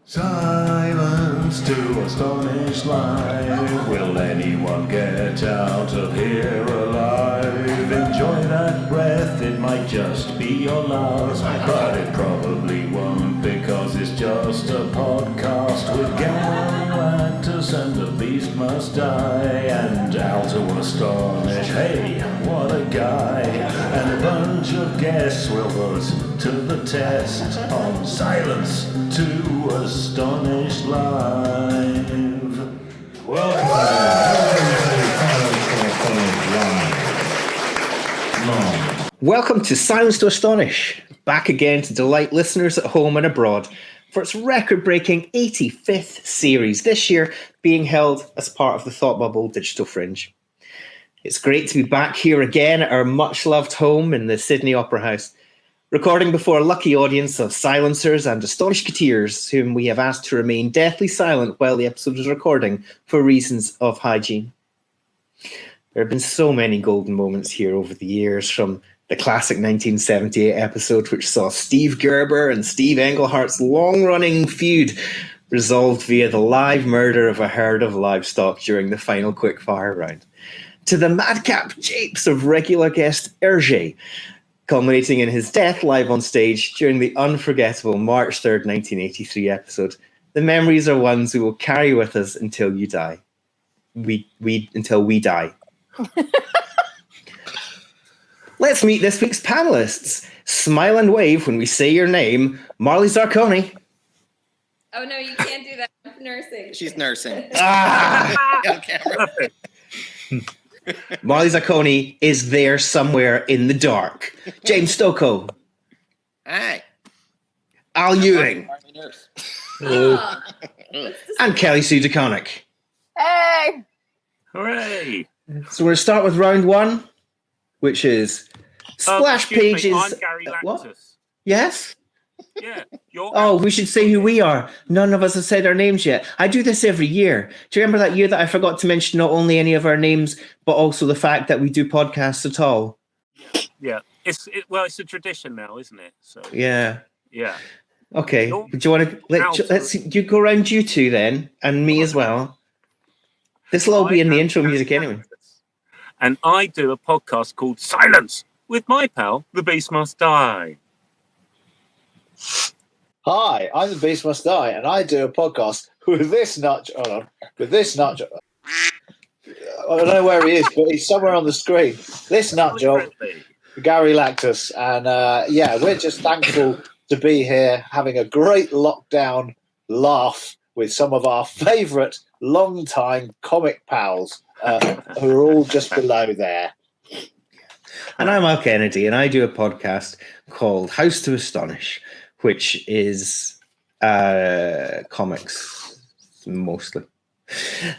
Silence to astonish life. Will anyone get out of here alive? Enjoy that breath, it might just be your last, but it probably won't, because it's just a podcast with Gary, Lactus, and the beast must die. And Al to astonish, hey, what a guy. And a bunch of guests will put to the test on Silence to Astonish Live. Welcome to Silence to Astonish, back again to delight listeners at home and abroad for its record-breaking 85th series, this year being held as part of the Thought Bubble Digital Fringe. It's great to be back here again at our much-loved home in the Sydney Opera House, recording before a lucky audience of silencers and Astonishketeers whom we have asked to remain deathly silent while the episode is recording for reasons of hygiene. There have been so many golden moments here over the years, from the classic 1978 episode which saw Steve Gerber and Steve Englehart's long-running feud resolved via the live murder of a herd of livestock during the final quickfire round, to the madcap japes of regular guest Hergé, culminating in his death live on stage during the unforgettable March 3rd, 1983 episode. The memories are ones we will carry with us until you die. Until we die. Let's meet this week's panelists. Smile and wave when we say your name. Marley Zarcone. Oh no, you can't do that. I'm nursing. She's nursing. On camera. Marley Zarcone is there somewhere in the dark. James Stokoe. Hi. Al Ewing. And Kelly Sue Deconnick. Hey! Hooray! So we're going to start with round one, which is splash pages. I'm Gary Lactus. What? Yes? Yeah. We should say who we are. None of us have said our names yet. I do this every year. Do you remember that year that I forgot to mention not only any of our names, but also the fact that we do podcasts at all? Yeah. It's a tradition now, isn't it? So yeah. Yeah. Okay. Do you want to let's you go around you two then, and me as well. This will all be in the intro music anyway. And I do a podcast called Silence with my pal, The Beast Must Die. Hi, I'm The Beast Must Die, and I do a podcast with this nut. Hold on, with this nut. I don't know where he is, but he's somewhere on the screen. This nut job, Gary Lactus, and we're just thankful to be here, having a great lockdown laugh with some of our favourite long-time comic pals who are all just below there. And I'm Al Kennedy, and I do a podcast called House to Astonish, which is comics mostly.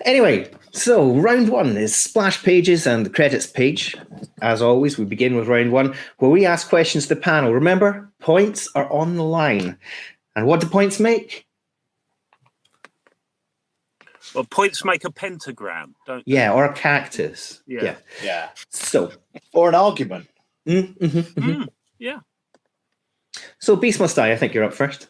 Anyway, so round one is splash pages and the credits page. As always, we begin with round one, where we ask questions to the panel. Remember, points are on the line. And what do points make? Well, points make a pentagram, don't they? Yeah, or a cactus. Yeah. So, or an argument. Yeah. So, Beast Must Die, I think you're up first.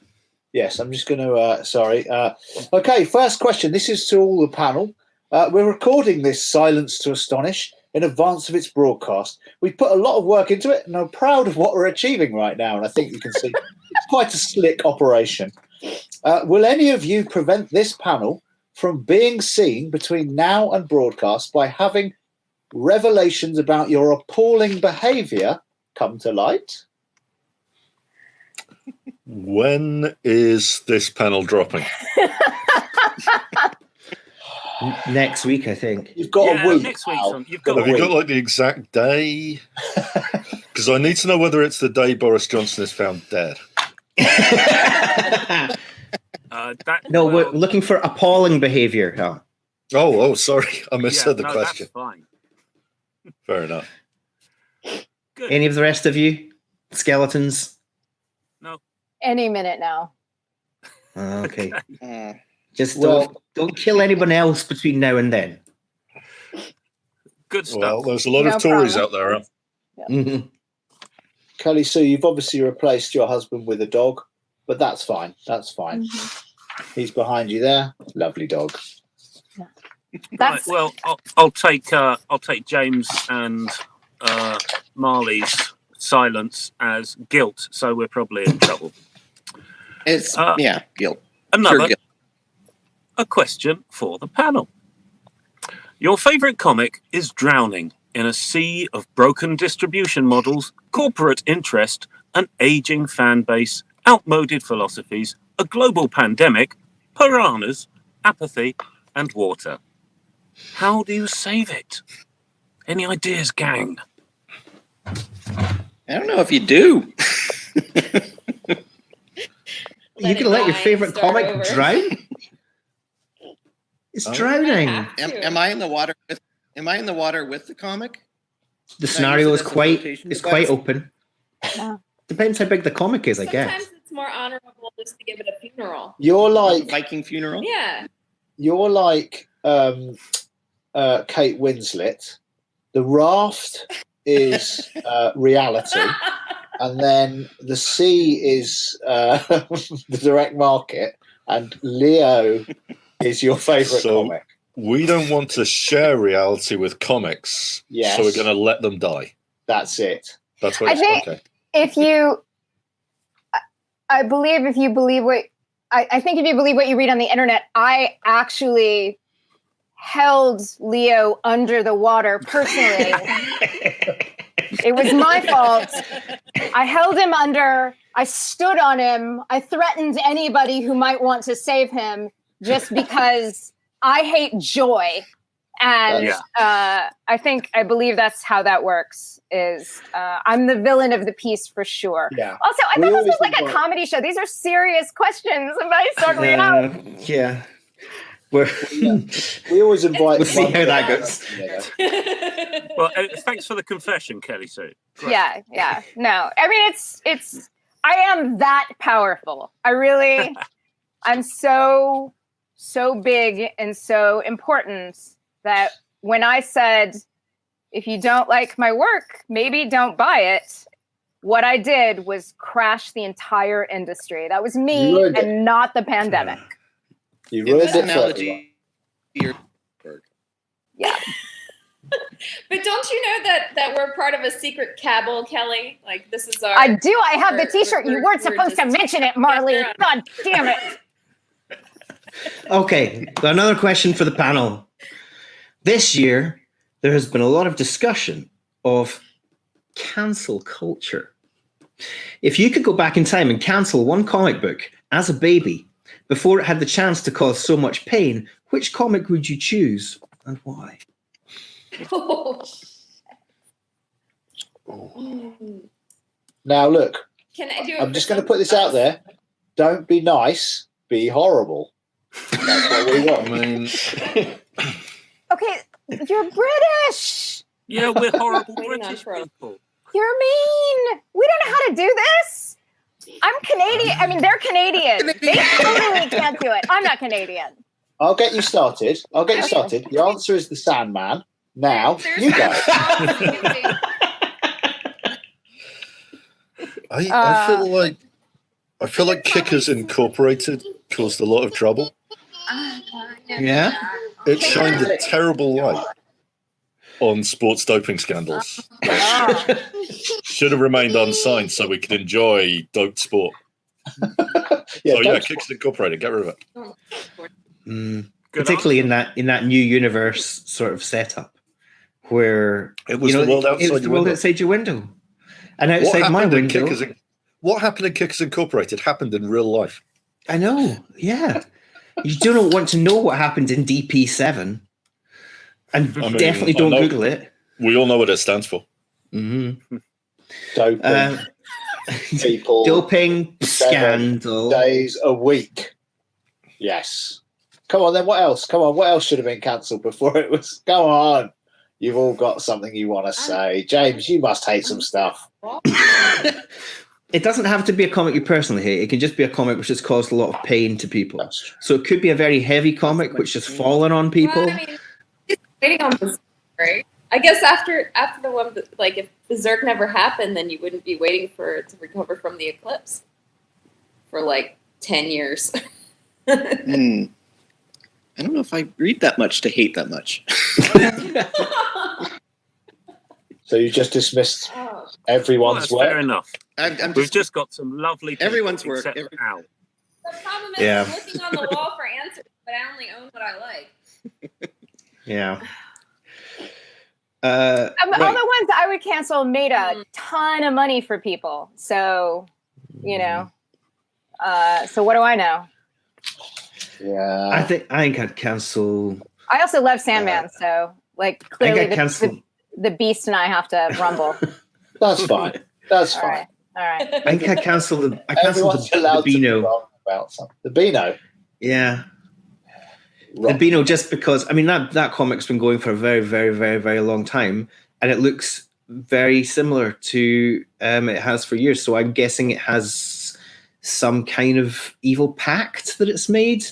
Yes, I'm just going to, okay, first question. This is to all the panel. We're recording this Silence to Astonish in advance of its broadcast. We put a lot of work into it, and I'm proud of what we're achieving right now. And I think you can see it's quite a slick operation. Will any of you prevent this panel from being seen between now and broadcast by having revelations about your appalling behaviour come to light? When is this panel dropping? Next week, I think. You've got a week. Next week. Have you got like the exact day? Because I need to know whether it's the day Boris Johnson is found dead. We're looking for appalling behaviour. Oh, sorry. I missaid the question. That's fine. Fair enough. Good. Any of the rest of you? Skeletons? No. Any minute now. Okay. Just don't kill anyone else between now and then. Good stuff. Well, there's a lot of Tories out there. Yeah. Mm-hmm. Kelly Sue, you've obviously replaced your husband with a dog, but that's fine. That's fine. Mm-hmm. He's behind you there. Lovely dog. Right, well, I'll take James and Marley's silence as guilt, so we're probably in trouble. It's guilt. Another Pure guilt. a question for the panel. Your favourite comic is drowning in a sea of broken distribution models, corporate interest, an ageing fan base, outmoded philosophies, a global pandemic, piranhas, apathy, and water. How do you save it? Any ideas, gang? I don't know if you do. You can let your favorite comic drown? It's drowning. Am I in the water? Am I in the water with the comic? The scenario is as a quite flotation quite device? open. Yeah. Depends how big the comic is, I guess. Sometimes it's more honorable just to give it a funeral. You're like Viking funeral? Yeah. you're like Kate Winslet. The raft is reality, and then the sea is the direct market, and Leo is your favourite So- comic. We don't want to share reality with comics, Yes. so we're going to let them die. That's it. That's what I it's think- okay. If you, I believe if you believe what, I think if you believe what you read on the internet, I actually held Leo under the water personally. It was my fault. I held him under, I stood on him, I threatened anybody who might want to save him just because I hate joy. And I believe that's how that works, is I'm the villain of the piece for sure. Yeah. Also, I We thought this always was like a invite- comedy show. These are serious questions about struggling out. Yeah. We're, We always invite. We'll see one how that person, goes. you know. Well, thanks for the confession, Kelly Sue. Great. Yeah. No, I mean, it's, I am that powerful. I'm so big and so important that when I said, if you don't like my work, maybe don't buy it, what I did was crash the entire industry. That was You me ruined it. and not the pandemic. You Give ruined this it for everyone. analogy. Your work. Yeah. But don't you know that we're part of a secret cabal, Kelly? Like, this is our... I do. I have the t-shirt. You we're- weren't we're supposed to just- mention it, Marley. Yeah. God damn it. Okay, got another question for the panel. This year, there has been a lot of discussion of cancel culture. If you could go back in time and cancel one comic book as a baby before it had the chance to cause so much pain, which comic would you choose and why? Now look, Can I do it? I'm just going to put this out there. Don't be nice. Be horrible. That's what we I want. mean, Okay, you're British. Yeah, we're horrible Waiting on British trope. people. You're mean. We don't know how to do this. I'm Canadian. I mean, they're Canadian. They totally can't do it. I'm not Canadian. I'll get you started. The answer is the Sandman. Now you go. I feel like Kickers Incorporated caused a lot of trouble. Yeah? It shined a terrible light on sports doping scandals. Should have remained unsigned so we could enjoy doped sport. Yeah, don't- Kickers Incorporated, get rid of it. Mm, Good particularly in that new universe sort of setup where It was the world it outside was the your world window. outside your window. And outside my window. What happened in Kickers Incorporated happened in real life. I know, yeah. You don't want to know what happened in DP7. And I mean, definitely I don't know- Google it. We all know what it stands for. Mm-hmm. Doping people Doping 7 scandal. days a week. Yes. Come on, then. What else? Come on. What else should have been cancelled before it was? Come on. You've all got something you want to say. James, you must hate some stuff. It doesn't have to be a comic you personally hate. It can just be a comic which has caused a lot of pain to people. That's true. So it could be a very heavy comic which has fallen on people. Well, I mean, it's waiting on Berserk, right? I guess after the one, like if Berserk never happened, then you wouldn't be waiting for it to recover from the eclipse for like 10 years. Hmm. I don't know if I read that much to hate that much. So you just dismissed Oh. everyone's Well, that's fair work? enough. I'm We've just got some lovely people, Everyone's work, except every- Al. The problem is Yeah. I'm looking on the wall for answers, but I only own what I like. Yeah. All Right. the ones I would cancel made a ton of money for people. So, you know. So what do I know? Yeah. I think I'd cancel. I also love Sandman, so like I clearly think I'd cancel. the Beast and I have to rumble. That's fine. That's All fine. right. All right. I think I'd cancel the. I cancel Everyone's the allowed to be Beano. wrong about something. The Beano. Yeah. Right. The Beano, just because I mean that comic's been going for a very, very, very, very long time, and it looks very similar to it has for years. So I'm guessing it has some kind of evil pact that it's made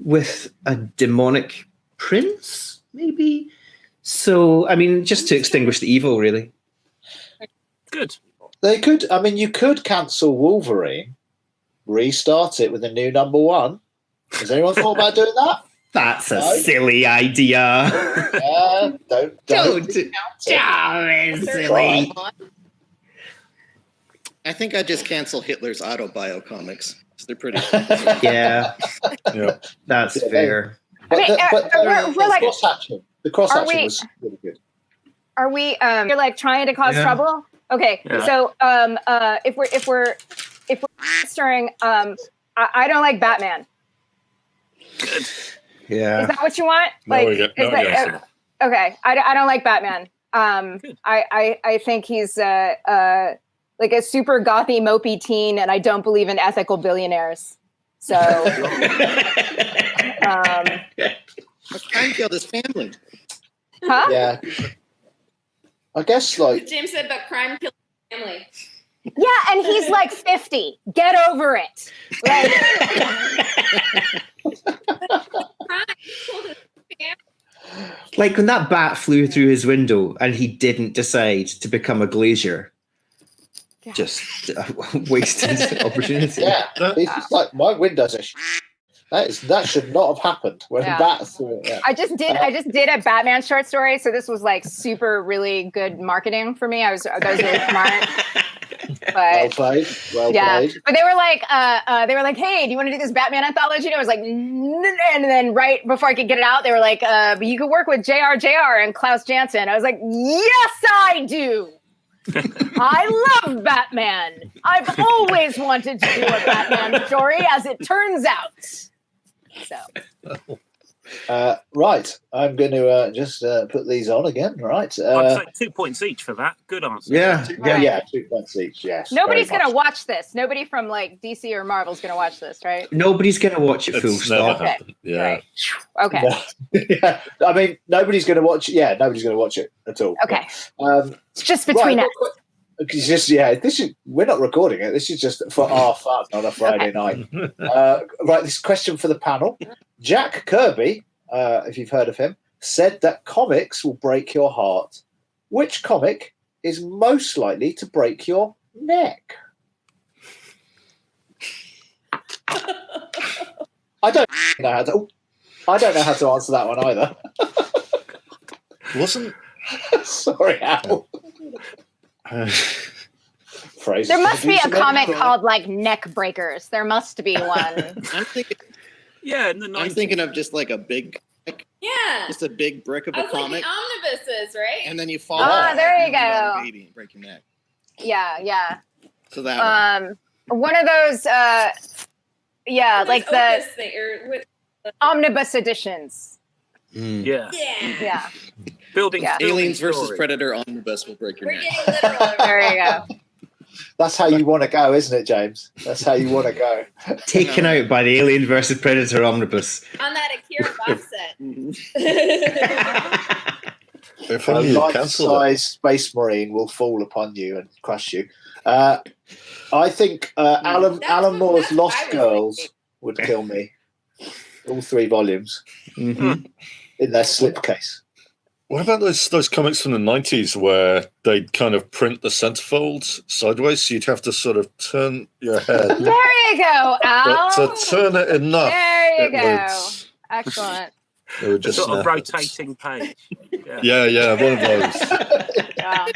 with a demonic prince, maybe. So I mean, just to extinguish the evil, really. Good. They could. I mean, you could cancel Wolverine, restart it with a new number one. Has anyone thought about doing that? That's a No. silly idea. Don't. Don't. count it. Oh, it's They're silly. fine. I think I'd just cancel Hitler's autobio comics. 'Cause they're pretty. Yeah, Yeah. that's Yeah, fair. Wait, we're like- the cross Are hatching we- was really good. Are we you're like trying to cause Yeah. trouble? Okay. Yeah. So if we're stirring I don't like Batman. Good. Is Yeah. that what you want? No, Like we get- is no, that, yes. okay. I don't like Batman. Good. I think he's like a super gothy mopey teen, and I don't believe in ethical billionaires. So Crime killed his family. huh? Yeah. I guess like James said, but crime kills family. Yeah, and he's like 50. Get over it. Like, Crime killed his family. Like when that bat flew through his window and he didn't decide to become a glazier. Yeah. Just wasted opportunity. yeah, it's just like my windows are. That should not have happened when Yeah. that threw it. Yeah. I just did a Batman short story, so this was like super really good marketing for me. That was really smart. Well But played. Well yeah, played. but they were like, "Hey, do you want to do this Batman anthology?" And I was like, and then right before I could get it out, they were like, "But you could work with JR and Klaus Janson." I was like, "Yes, I do. I love Batman. I've always wanted to do a Batman story, as it turns out." So Right, I'm going to just put these on again. Right. I'd say 2 points each for that. Good answer. Yeah. Yeah, 2 points each. Yes. nobody's very gonna much. watch this. Nobody from like DC or Marvel's gonna watch this, right? Nobody's gonna watch it full It's never stop. Okay. happened. Yeah. Right. Okay. Yeah, I mean, nobody's going to watch. Yeah, nobody's going to watch it at all. Okay. Um, It's just between right, us. It's just this is we're not recording it. This is just for our fun on a Friday night. Right, this question for the panel. Jack Kirby, if you've heard of him, said that comics will break your heart. Which comic is most likely to break your neck? I don't know how to. I don't know how to answer that one either. Wasn't Sorry, Al. Phrases There must be a producing comic it. called like Neck Breakers. There must be one. I'm thinking. Yeah, in the I'm 90s. thinking of just like a big, Yeah. just a big brick of I a was like comic, the omnibuses, right? and then you fall. Ah, off there and you go. Baby, and break your neck. Yeah. So that one. One of those yeah, like the Opus thing, or with, omnibus editions. Mm. Yeah. yeah. Yeah. Building Yeah. Aliens versus story. Predator omnibus will break your We're neck. getting literal. over There you go. That's how you want to go, isn't it, James? That's how you want to go. Taken out by the Alien versus Predator omnibus. on that Akira box set. if A only you cancelled it. life-size space marine will fall upon you and crush you. I think Alan Moore's that's what Lost I was Girls thinking. would kill me. All 3 volumes Mhm. in their slipcase. What about those comics from the 90s where they'd kind of print the centerfolds sideways, so you'd have to sort of turn your head There you go, Al. to turn it enough There There you go. Loads. Excellent. They were The just sort of snippets. rotating page. Yeah. Yeah, one of those. Yeah.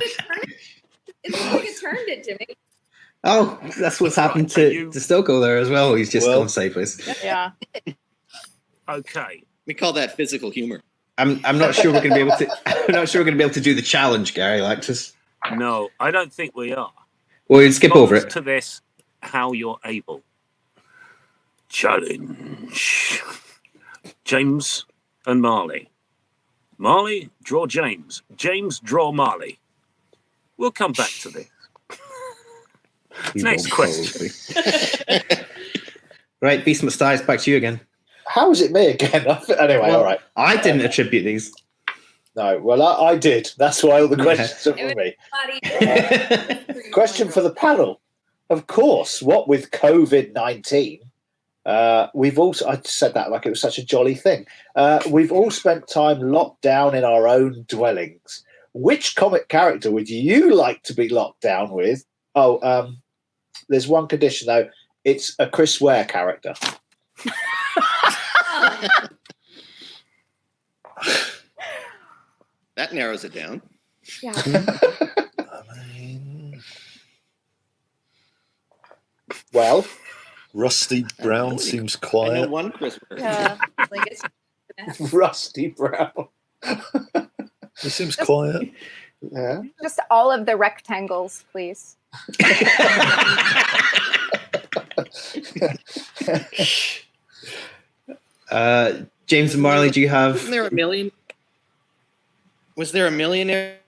It looks like it turned it, Jimmy. Oh, that's what's happened Right, are to, you- to Stokoe there as well. He's just Well- gone sideways. Yeah. Okay. We call that physical humor. I'm not sure we're going to be able to. I'm not sure we're going to be able to do the challenge, Gary Lactus. No, I don't think we are. We'll skip over Response it. to this, how you're able. Challenge. James and Marley. Marley, draw James. James, draw Marley. We'll come back to this. Next question. Right, Beast Must Die, back to you again. How is it me again? Anyway, Well, all right. I didn't attribute these. No, well, I did. That's why all the questions are It for me. Buddy. Question for the panel. Of course, what with COVID-19, we've also, I said that like it was such a jolly thing. We've all spent time locked down in our own dwellings. Which comic character would you like to be locked down with? Oh, there's one condition though. It's a Chris Ware character. That narrows it down. Yeah. Well, Rusty Brown seems I know quiet. one Chris. Yeah. Like it's Rusty Brown. He seems quiet. Yeah. Just all of the rectangles, please. James and Marley, do you have? Wasn't there a million? Was there a millionaire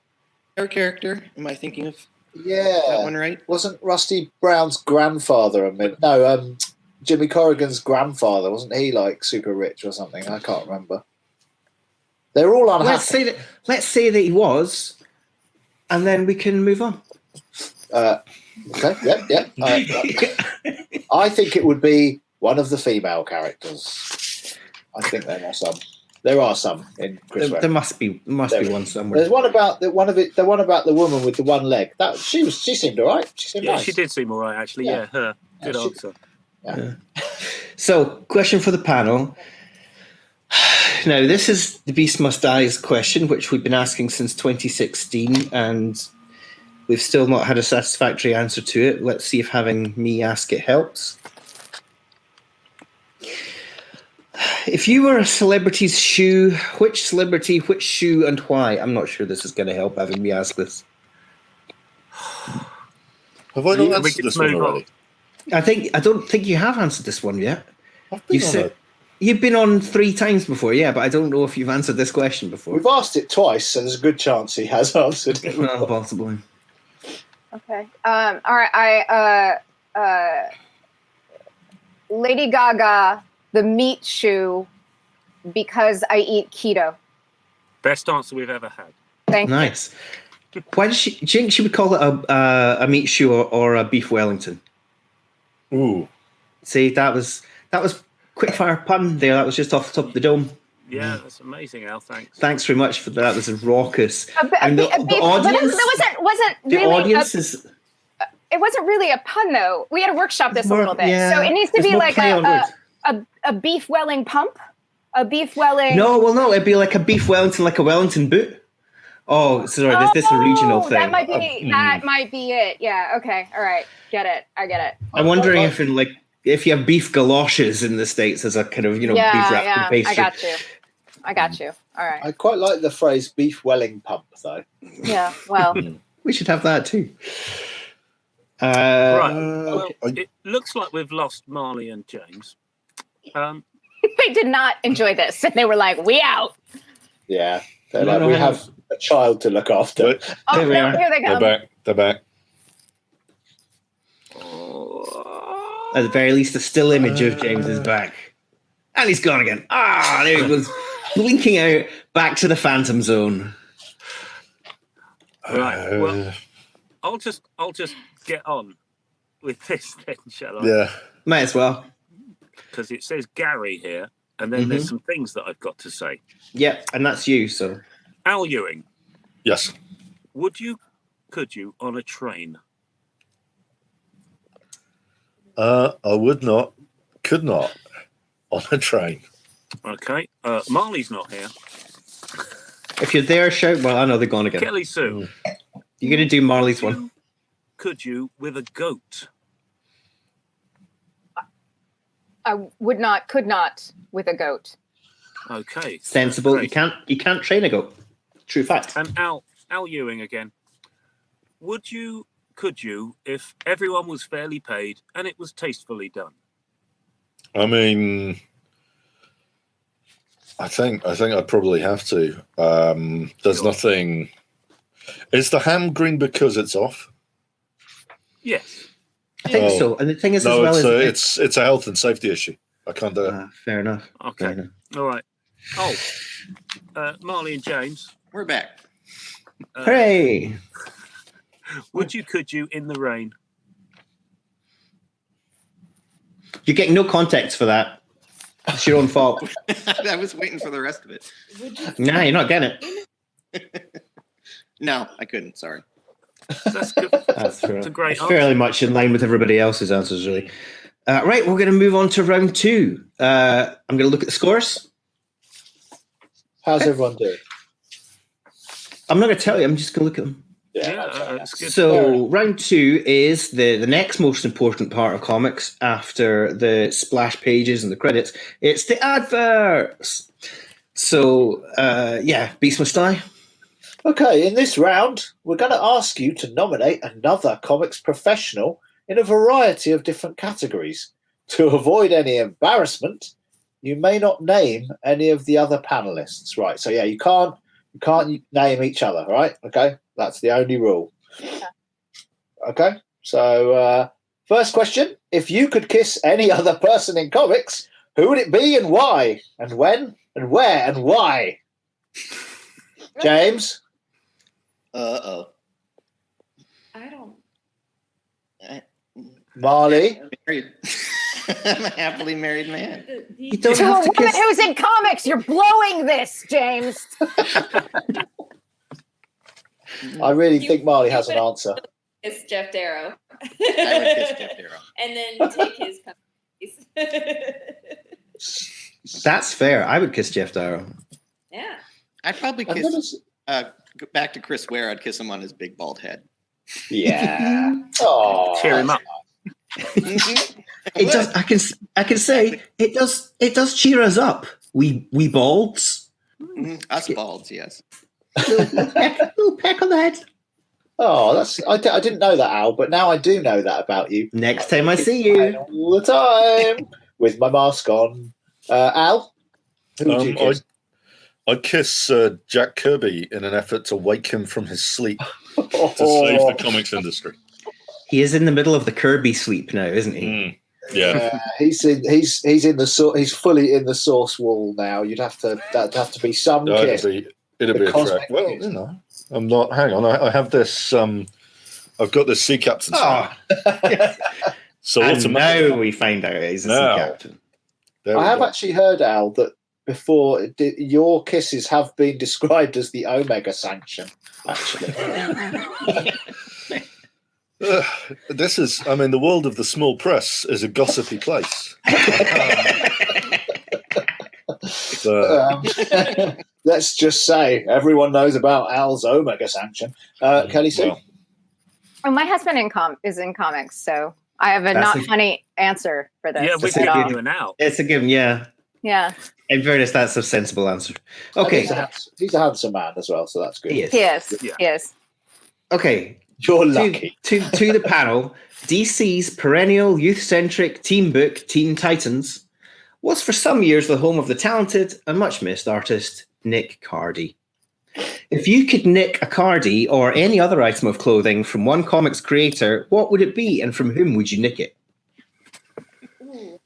character? Am I thinking of that Yeah. one right? Wasn't Rusty Brown's grandfather Jimmy Corrigan's grandfather, wasn't he like super rich or something? I can't remember. They're all unhappy. Let's say that he was, and then we can move on. Okay, yep. I think it would be one of the female characters. I think there are some. There are some in Chris Ware. There must be one somewhere. There's one about the one about the woman with the one leg. That she seemed alright. She seemed Yeah, nice. she did seem all right, actually. Yeah. Yeah, her. Good Yeah, she- answer. So, question for the panel. Now, this is the Beast Must Die's question, which we've been asking since 2016, and we've still not had a satisfactory answer to it. Let's see if having me ask it helps. If you were a celebrity's shoe, which celebrity, which shoe, and why? I'm not sure this is going to help having me ask this. Have I not We answered can this one move on. already? I don't think you have answered this one yet. I've been on it. You've been on 3 times before, yeah, but I don't know if you've answered this question before. We've asked it twice, so there's a good chance he has answered it. Well, possibly. Okay. All right. Lady Gaga, the meat shoe, because I eat keto. Best answer we've ever had. Thank you. Nice. Why does she? Do you think she would call it a meat shoe or a beef Wellington? Ooh. See, that was quick fire pun there. That was just off the top of the dome. Yeah, that's amazing, Al. Thanks. Thanks very much for that. That was raucous. And That wasn't The really audience is it wasn't really a pun though. We had to workshop this a more- little bit. yeah, So it needs to it's be more like play on words. a beef welling pump, a beef welling. No, it'd be like a beef Wellington, like a Wellington boot. Oh, sorry, this is a regional thing. That might be it. Yeah. Okay. All right. Get it. I get it. I'm wondering if you have beef galoshes in the States as a kind of beef wrapped in pastry. I got you. All right. I quite like the phrase beef welling pump, though. Yeah. Well. We should have that too. Right. Well, it looks like we've lost Marley and James. They did not enjoy this, and they were like, "We out." Yeah. They're like, we have a child to look after. But Oh, There we are. here they they're come. back. They're back. At the very least, a still image of James's back. And he's gone again. Ah, there he goes. Blinking out back to the Phantom Zone. Right. Well, I'll just get on with this then, shall I? Yeah. Might as well. Because it says Gary here, and then there's some things that I've got to say. Yep, and that's you, so. Al Ewing, Yes. could you on a train? I would not. Could not. on a train. Okay. Marley's not here. If you're there, shout. Well, I know they're gone again. Kelly Sue. You're going to do Marley's one. Could you with a goat? I could not with a goat. Okay. Sensible. Great. You can't train a goat. True fact. And Al Ewing again. Could you, if everyone was fairly paid and it was tastefully done? I mean, I think I'd probably have to. There's nothing. Is the ham green because it's off? Yes. I think so. And the thing is, No, as well, it's a health and safety issue. I can't do it. Fair enough. Okay. Fair enough. All right. Oh, Marley and James. We're back. Hooray! Could you in the rain? You're getting no context for that. It's your own fault. I was waiting for the rest of it. Nah, you're not getting it. No, I couldn't. Sorry. That's good. That's fair. It's a great It's answer. fairly much in line with everybody else's answers, really. Right, we're going to move on to round 2. I'm going to look at the scores. How's everyone doing? I'm not going to tell you. I'm just going to look at them. It's good. So round 2 is the next most important part of comics after the splash pages and the credits. It's the adverts. So, Beast must die. Okay, in this round, we're going to ask you to nominate another comics professional in a variety of different categories. To avoid any embarrassment, you may not name any of the other panelists. Right, so you can't name each other, right? Okay, that's the only rule. Okay, so first question, if you could kiss any other person in comics, who would it be and why? And when and where and why? James? I don't. Marley? Married. I'm a happily married man. You don't To a have to woman kiss. who's in comics, you're blowing this, James. I really think Marley has an answer. It's Jeff Darrow. I would kiss Jeff Darrow. And then take his piece. That's fair. I would kiss Jeff Darrow. Yeah. I'd probably I'm kiss. gonna Back to Chris Ware. I'd kiss him on his big bald head. Yeah. Oh. Cheer him up. It does. I can say it does. It does cheer us up. We balds. Us balds, yes. Little peck on the head. Oh, I didn't know that, Al, but now I do know that about you. Next time I see you. All the time with my mask on. Al? Who would you kiss? I'd kiss Jack Kirby in an effort to wake him from his sleep to save the comics industry. He is in the middle of the Kirby sleep now, isn't he? Yeah. He's fully in the source wall now. That'd have to be some kiss. It'd be a cosmic track. Well, kiss. I'm not. Hang on. I have this. I've got this sea captain. So And now we find out he's a sea captain. I have actually heard, Al, that before your kisses have been described as the Omega sanction. Actually, this is. I mean, the world of the small press is a gossipy place. Let's just say everyone knows about Al's Omega sanction. Kelly Sue? Oh, my husband is in comics, so I have a funny answer for this. Yeah, we're giving you an out. It's a given, yeah. Yeah. In fairness, that's a sensible answer. Okay. He's a handsome man as well, so that's good. He is. Yes. Okay. You're lucky. To the panel, DC's perennial youth-centric teen book, Teen Titans, was for some years the home of the talented and much missed artist Nick Cardy. If you could nick a Cardy or any other item of clothing from one comic's creator, what would it be and from whom would you nick it? Ooh.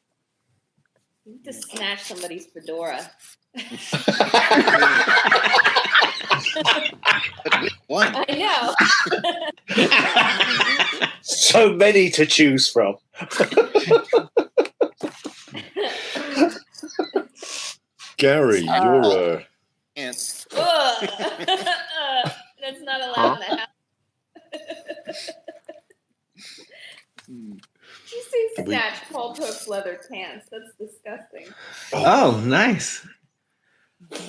You need to snatch somebody's fedora. One. I know. So many to choose from. Gary, you're And That's not allowed in the house. Did you say snatch Paul Pope's leather pants. That's disgusting. Oh, nice.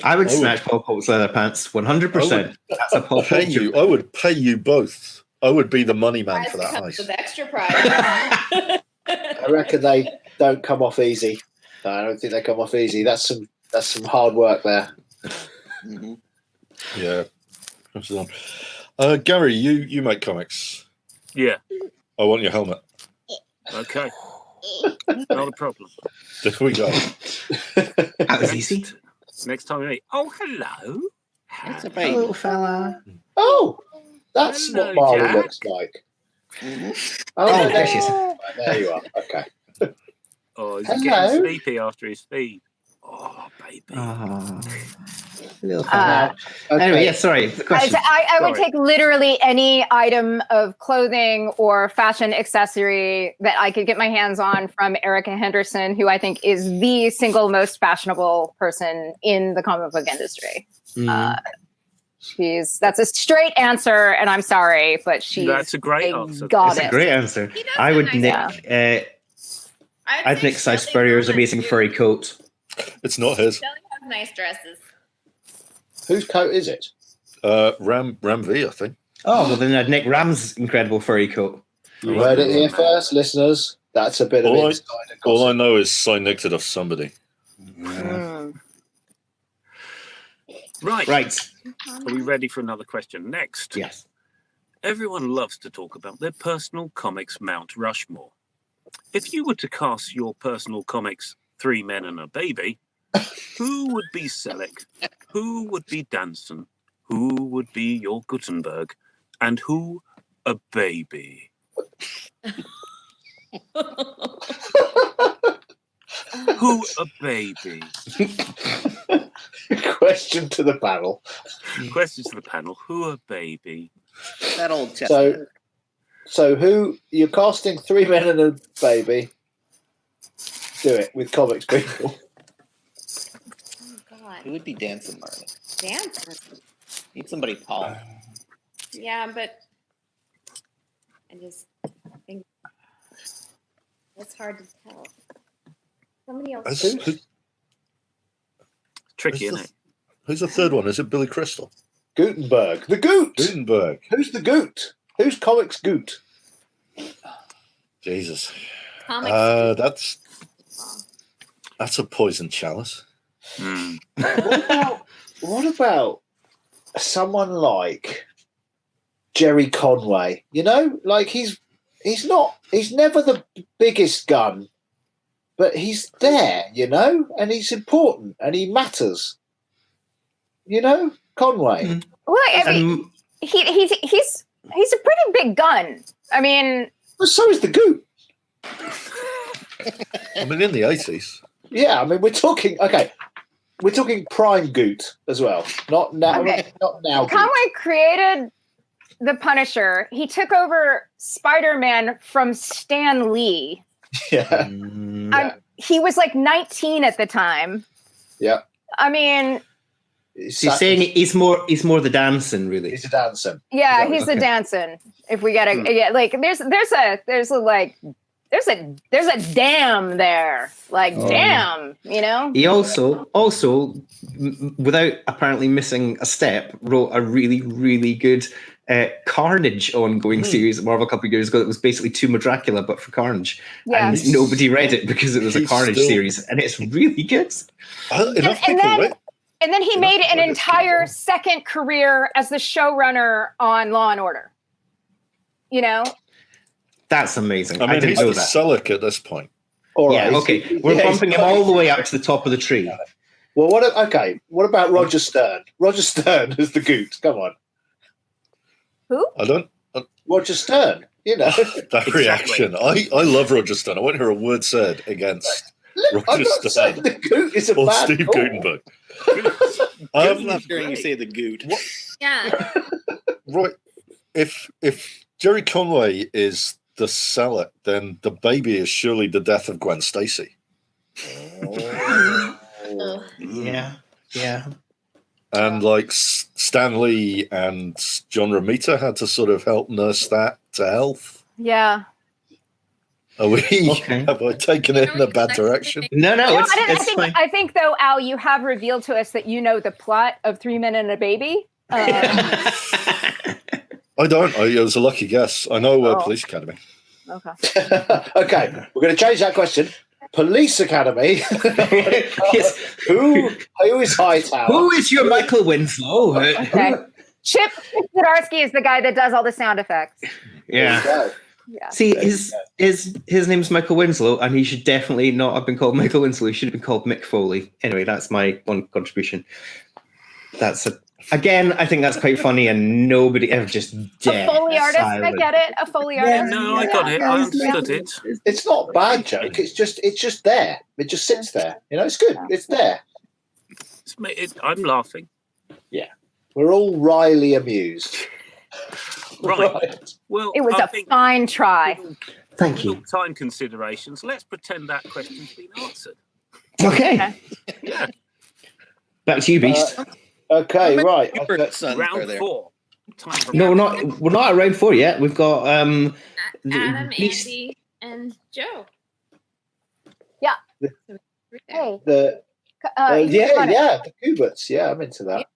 I would I would- snatch Paul Pope's leather pants 100%. That's a Paul Pay Pope you. joke. I would pay you both. I would be the money man Prize for that comes heist. with extra prize. I reckon they don't come off easy. No, I don't think they come off easy. That's some hard work there. Mhm. Yeah. Gary, you make comics. Yeah. I want your helmet. Okay. Not a problem. There we go. That was easy. Next time we meet. Oh, hello. It's a baby. Hello, fella. Oh, that's Hello, what Marley Jack. looks like. Mhm. Oh, no, there she is. there you are. Okay. Oh, he's Hello. getting sleepy after his feed. Oh, baby. Oh, little fella. Okay. Anyway, yeah, sorry. The question. I would Sorry. take literally any item of clothing or fashion accessory that I could get my hands on from Erica Henderson, who I think is the single most fashionable person in the comic book industry. Mm. That's a straight answer, and I'm sorry, but she's That's a great answer. goddess. That's a great answer. He does I have would nice nick. I'd say nick Cy Shelley Spurrier's Rollins, amazing too. furry coat. It's not his. Shelley has nice dresses. Whose coat is it? Ram V, I think. Oh, well, then I'd nick Ram's incredible furry coat. You heard it here first, listeners. That's a bit of All I- insider All I gossip. know is Cy nicked it off somebody. Mm. Right. Right. Are we ready for another question? Next. Yes. Everyone loves to talk about their personal comics Mount Rushmore. If you were to cast your personal comics 3 Men and a Baby, who would be Selleck? Who would be Danson? Who would be your Gutenberg? And who a baby? Who a baby? Question to the panel. Question to the panel. Who a baby? That old chestnut. So who you're casting 3 men and a baby? Do it with comics people. Oh God, Who would be dancing, Marley? dancing. Need somebody tall. Yeah, but I just think it's hard to tell. Somebody else. Tricky, Who's isn't it? Who's the third one? Is it Billy Crystal? Gutenberg. The Goot. Gutenberg. Who's the Goot? Who's comics Goot? Jesus. Comics. That's a poison chalice. Hmm. What about someone like Jerry Conway? You know, like he's never the biggest gun, but he's there, you know, and he's important and he matters. You know, Conway. Mm. Well, I mean, And he's a pretty big gun. I mean, Well, so is the Goot. I mean, in the 80s. Yeah, I mean we're talking prime Goot as well. Not now Okay. not now. Goot. Conway created the Punisher. He took over Spider-Man from Stan Lee. Yeah. mm, He was like 19 at the time. Yeah. I mean, so you're saying he's more the dancing, really? he's a dancer. yeah, Is that he's okay? a dancing. If we get a yeah, like there's a dam there. Like Oh. damn, you know? He also, without apparently missing a step, wrote a really, really good Carnage ongoing series at Marvel a couple of years ago that was basically Tomb of Dracula, but for Carnage. Yeah. And nobody read it because it was a He's Carnage still- series, and it's really good. Enough and people then- read. And then he Yeah, made an I guess entire so. second career as the showrunner on Law and Order. You know? That's amazing. I I mean, didn't he's know the that. Selleck at this point. All Yeah, right. okay. We're Yeah, bumping he's him got- all the way up to the top of the tree. Well, what about Roger Stern? Roger Stern as the Goot. Come on. I don't. Roger Stern, you know. That reaction. I love Roger Stern. I won't hear a word said against Look, I'm Roger not saying Stern the Goot is a or bad Steve call. Gutenberg. I Um, love hearing you say the goot. Yeah. right. If Jerry Conway is the Selleck, then the baby is surely the death of Gwen Stacy. Ugh. Yeah, yeah. And like Stan Lee and John Romita had to sort of help nurse that to health. Yeah. Are we? Okay. Have I taken it in a bad direction? No, No, it's fine. I think though, Al, you have revealed to us that you know the plot of 3 Men and a Baby. I don't. It was a lucky guess. I know Police Academy. Okay. Okay, we're going to change that question. Police Academy. Yes. Who is Hightower? Who is your Michael Winslow? Okay. Chip Zdarsky is the guy that does all the sound effects. Yeah. There you go. Yeah. See, his name's Michael Winslow, and he should definitely not have been called Michael Winslow. He should have been called Mick Foley. Anyway, that's my one contribution. Again, I think that's quite funny, and nobody ever just dead. A Foley artist, silent. I get it. A Foley artist. No, I got it. I understood it. It's not a bad joke. It's just there. It just sits there. You know, it's good. It's there. I'm laughing. Yeah, we're all wryly amused. Right. Well, It was I a think fine try. Thank you. time considerations. Let's pretend that question's been answered. Okay. Yeah. Back to you, Beast. Okay, right. Hubert's sons are Round there? 4. Time for No, we're not at round 4 yet. We've got Adam, Beast. Andy, and Joe. Yeah. So, Hey. The you Huberts. Yeah, I'm into that.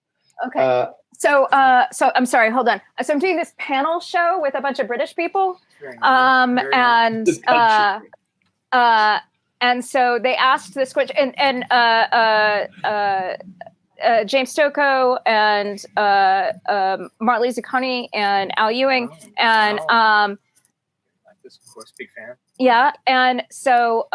Okay. So I'm sorry. Hold on. So I'm doing this panel show with a bunch of British people, and so they asked this question, and James Stokoe and Marley Zarcone and Al Ewing and Of course, big fan. yeah, and so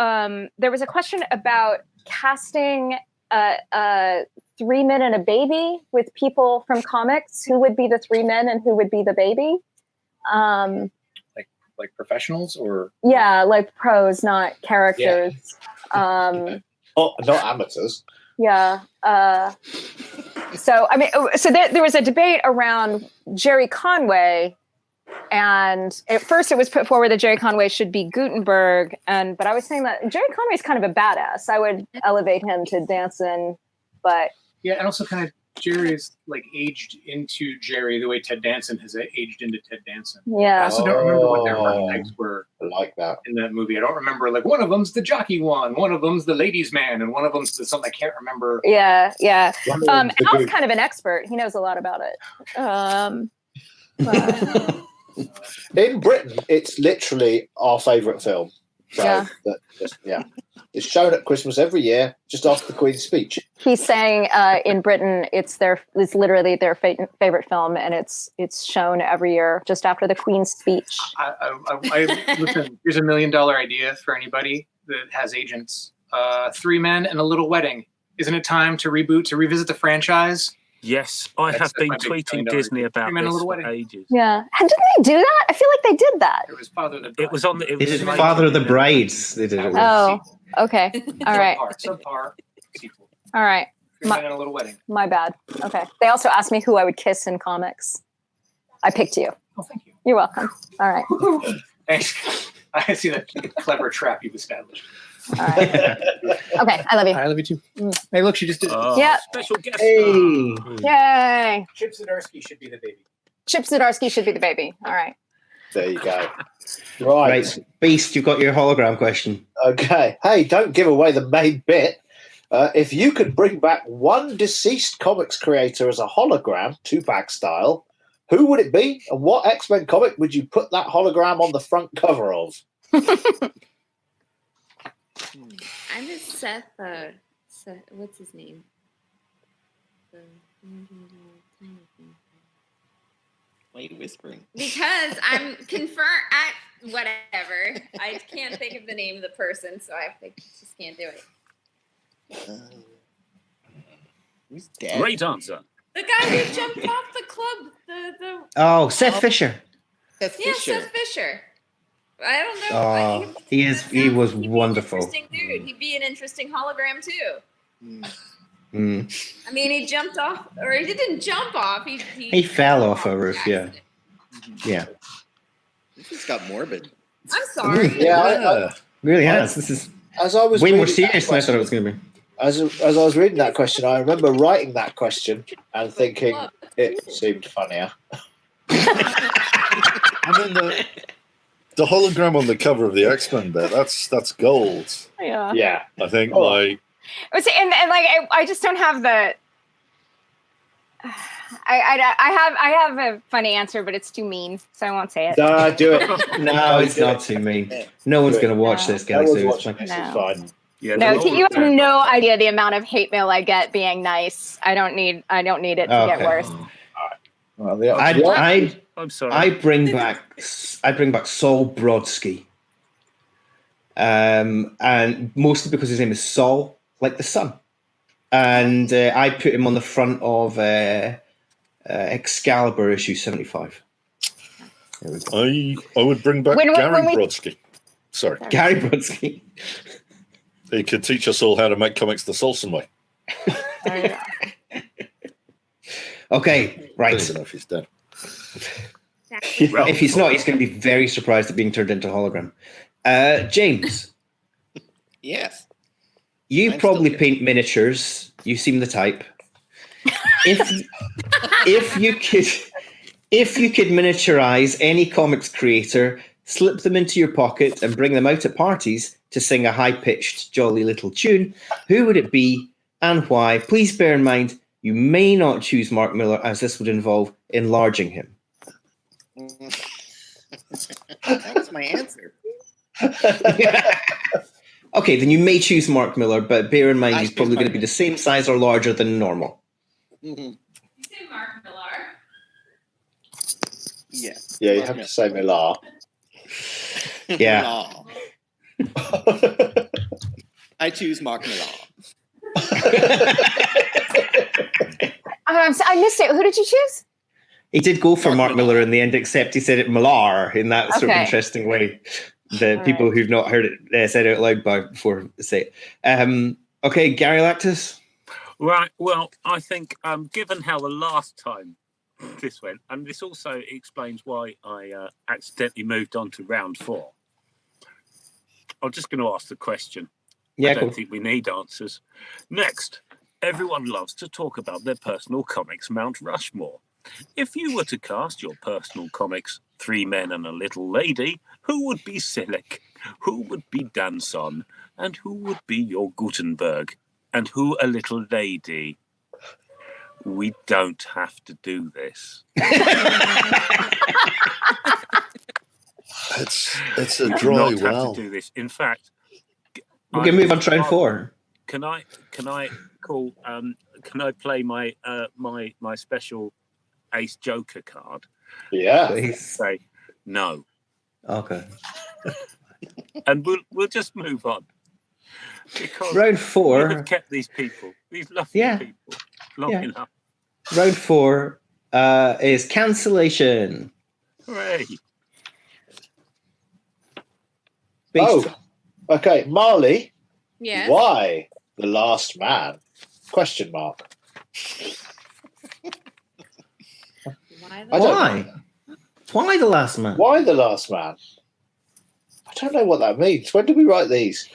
there was a question about casting 3 men and a baby with people from comics. Who would be the 3 men and who would be the baby? Like professionals or? Yeah, like pros, not characters. Oh, not amateurs. Yeah. So I mean, so there was a debate around Jerry Conway, and at first it was put forward that Jerry Conway should be Gutenberg, but I was saying that Jerry Conway's kind of a badass. I would elevate him to Danson, but Yeah, and also kind of Jerry is like aged into Jerry the way Ted Danson has aged into Ted Danson. I yeah. also don't remember what their archetypes were I like that. in that movie. I don't remember, like, one of them's the jockey one of them's the ladies' man, and one of them's the something I can't remember. Yeah. The Al's good- kind of an expert. He knows a lot about it. In Britain, it's literally our favourite film. So Yeah. It's shown at Christmas every year, just after the Queen's speech. He's saying in Britain it's literally their favorite film, and it's shown every year just after the Queen's speech. Listen, here's $1 million idea for anybody that has agents. 3 Men and a Little Wedding. Isn't it time to revisit the franchise? Yes, I That's have been my big tweeting thing, Disney though. about 3 Men and a this Little for Wedding. ages. Yeah, didn't they do that? I feel like they did that. It was Father of the It was on the. It This was is made Father of the in a- Brides. They did it with. Oh, okay. All right. Subpar sequel. All right. 3 Men and a Little Wedding. My bad. Okay. They also asked me who I would kiss in comics. I picked you. Oh, thank you. You're welcome. All right. Thanks. I see that clever trap you've established. All right. Okay. I love you. I love you too. Hey, look, she just did it. Oh, Yeah. Special guest. Hey. Yay. Chip Zdarsky should be the baby. Chip Zdarsky should be the baby. All right. There you go. Right, Beast, you've got your hologram question. Okay. Hey, don't give away the main bit. If you could bring back one deceased comics creator as a hologram, 2-pack style, who would it be? And what X-Men comic would you put that hologram on the front cover of? I'm just Seth, what's his name? Why are you whispering? Because I'm whatever. I can't think of the name of the person, so I just can't do it. Who's dead? Great answer. The guy who jumped off the club, Oh, Seth Fisher. Seth yeah, Fisher. Seth Fisher. I don't know. Oh, he was He'd be an wonderful. interesting dude. He'd be an interesting hologram too. Mm. I mean, he jumped off, or he didn't jump off. He fell off a roof, yeah. Yeah. This just got morbid. I'm sorry. Yeah, Really has. This is as I was way more reading that serious than I thought it was question- going to be. As I was reading that question, I remember writing that question and thinking it seemed funnier. And then The hologram on the cover of the X-Men bit, that's gold. Yeah. Yeah. I think Oh. like And like I just don't have the. I have a funny answer, but it's too mean, so I won't say it. Do it. No, it's not too mean. No one's going to watch No. this, No guys. one's So it's watching fine. this. It's No. fine. Yeah, No, the you have hologram- no idea the amount of hate mail I get being nice. I don't need it to get Okay. worse. Well, the- I'm sorry. I bring back Saul Brodsky, and mostly because his name is Saul, like the sun, and I put him on the front of Excalibur issue 75. There we go. I would bring back When Gary we- Brodsky. Sorry, Gary Brodsky. he could teach us all how to make comics the Solson way. Okay, I right. don't even know if he's dead. If he's not, he's going to be very surprised at being turned into a hologram. James, Yes. you I'm probably still paint miniatures. You seem the type. If you could miniaturize any comics creator, slip them into your pocket, and bring them out at parties to sing a high-pitched, jolly little tune, who would it be and why? Please bear in mind you may not choose Mark Millar, as this would involve enlarging him. That was my answer. Okay, then you may choose Mark Millar, but bear in mind I he's choose probably going to Mark be the same size or larger than normal. Mhm. You say Mark Millar. Yeah. Yeah, you have to say Millar. Yeah. Millar. I choose Mark Millar. I missed it. Who did you choose? He did go for Mark Mark Millar in the end, except he said it Millar in that sort of Okay. interesting way. The All people right. who've not heard it said it out loud before say it. Okay, Gary Lactus. Right. Well, I think given how the last time this went, and this also explains why I accidentally moved on to round 4. I'm just going to ask the question. Yeah, I don't cool. think we need answers. Next, everyone loves to talk about their personal comics Mount Rushmore. If you were to cast your personal comics 3 Men and a Little Lady, who would be Silic? Who would be Danson? And who would be your Gutenberg? And who a little lady? We don't have to do this. It's a We do dry not have well. to do this. In fact, We're going to move on to round 4. Can I call? Can I play my my special Ace Joker card? Yeah. Please. Say no, Okay. and we'll just move on because Round we 4. have kept these people, these lovely Yeah. people, long Yeah. enough. Round 4 is Cancellation. Hooray! Based- Oh, okay. Marley, Yes. why The Last Man? Question mark. Why I don't Why? Why the last man? Why The Last Man? I don't know what that means. When did we write these?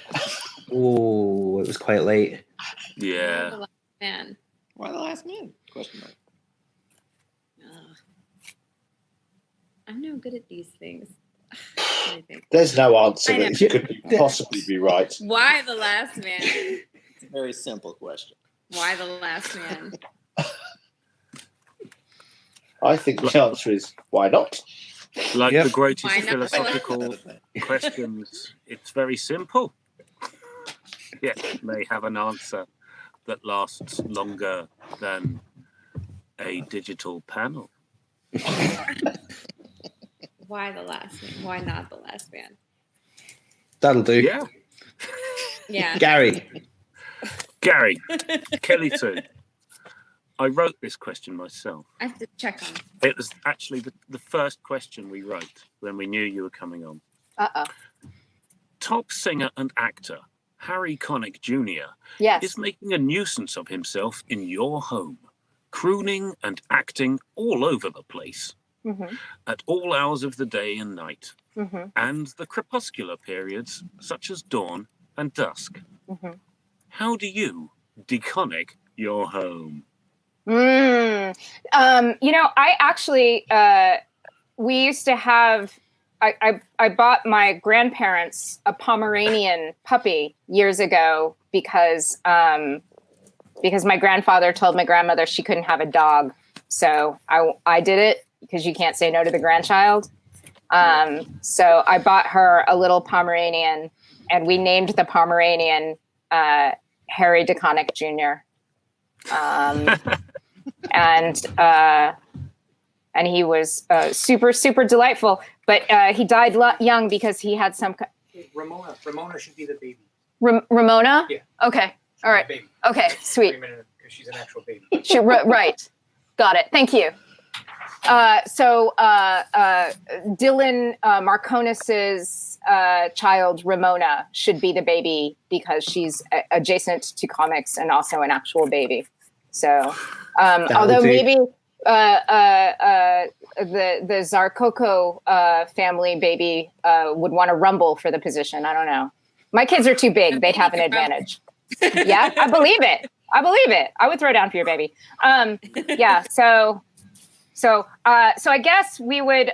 Oh, it was quite late. Yeah. the last man? Why the last man? Question mark. Ugh. I'm no good at these things. Let me think. There's no answer I know. that could possibly be right. Why the last man? It's a very simple question. Why the last man? I think the answer is why not? Like Yep. the greatest Why not? philosophical questions, it's very simple. Yet it may have an answer that lasts longer than a digital panel. Why the last man? Why not the last man? That'll do. Yeah. Yeah. Gary. Gary, Kelly too. I wrote this question myself. I have to check on. It was actually the first question we wrote when we knew you were coming on. Uh-oh. Top singer and actor Harry Connick Jr. Yes. is making a nuisance of himself in your home, crooning and acting all over the place Mm-hmm. at all hours of the day and night, Mm-hmm. and the crepuscular periods such as dawn and dusk. Mm-hmm. How do you Deconnick your home? I actually, we used to have I bought my grandparents a Pomeranian puppy years ago because my grandfather told my grandmother she couldn't have a dog. So I did it because you can't say no to the grandchild. So I bought her a little Pomeranian, and we named the Pomeranian Harry Deconnick Jr. And he was super, super delightful. But he died young because he had some... Ramona. Ramona should be the baby. Ramona? Yeah. Okay. All right. Baby. Okay, sweet. Because she's an actual baby. Right. Got it. Thank you. So Dylan Marconis's child, Ramona, should be the baby because she's adjacent to comics and also an actual baby. So, although maybe the Zarcone family baby would want to rumble for the position. I don't know. My kids are too big. They'd have an advantage. Yeah, I believe it. I would throw down for your baby. Yeah. So I guess we would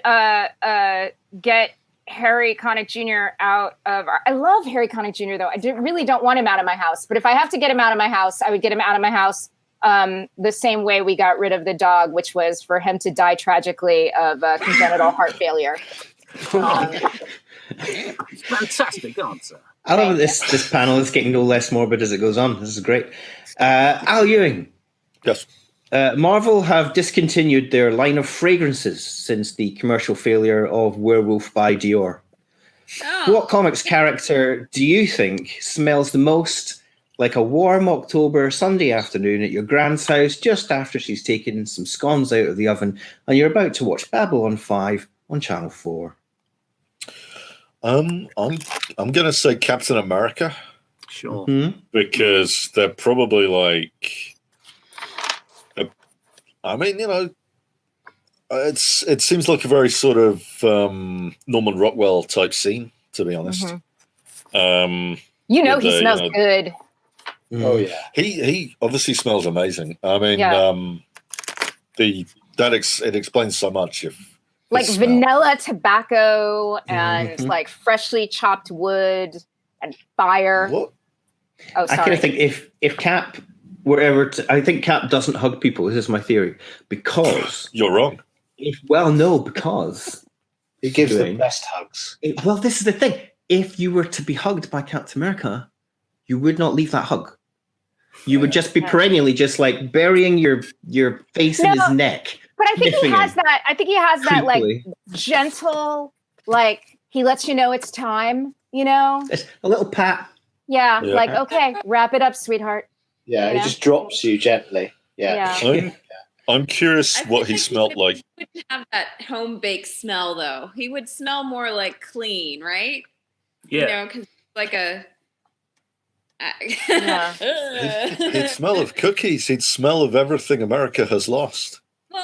get Harry Connick Jr. out of I love Harry Connick Jr. though. I really don't want him out of my house. But if I have to get him out of my house, I would get him out of my house the same way we got rid of the dog, which was for him to die tragically of congenital heart failure. Fantastic answer. I love this panel is getting no less morbid as it goes on. This is great. Al Ewing. Yes. Marvel have discontinued their line of fragrances since the commercial failure of Werewolf by Dior. Oh. What comics character do you think smells the most like a warm October Sunday afternoon at your grand's house just after she's taken some scones out of the oven and you're about to watch Babylon 5 on Channel 4? I'm gonna say Captain America. Sure. Mm-hmm. Because they're probably like, I mean, you know, it seems like a very sort of Norman Rockwell type scene, to be honest. Mm-hmm. He smells good. Oh yeah, he obviously smells amazing. I mean, it explains so much. If like vanilla tobacco and like freshly chopped wood and fire. What? Oh, sorry. I kind of think if Cap were ever I think Cap doesn't hug people. This is my theory because you're wrong. Because he gives the best hugs. Well, this is the thing. If you were to be hugged by Captain America, you would not leave that hug. You would just be perennially just like burying your face in his neck. But I think he has that. I think he has that like gentle, like he lets you know it's time. You know, it's a little pat. Yeah, like okay, wrap it up, sweetheart. Yeah, he just drops you gently. Yeah. I'm curious what he smelled like. He wouldn't have that home baked smell though. He would smell more like clean, right? Yeah. You know, because like a. He'd smell of cookies. He'd smell of everything America has lost.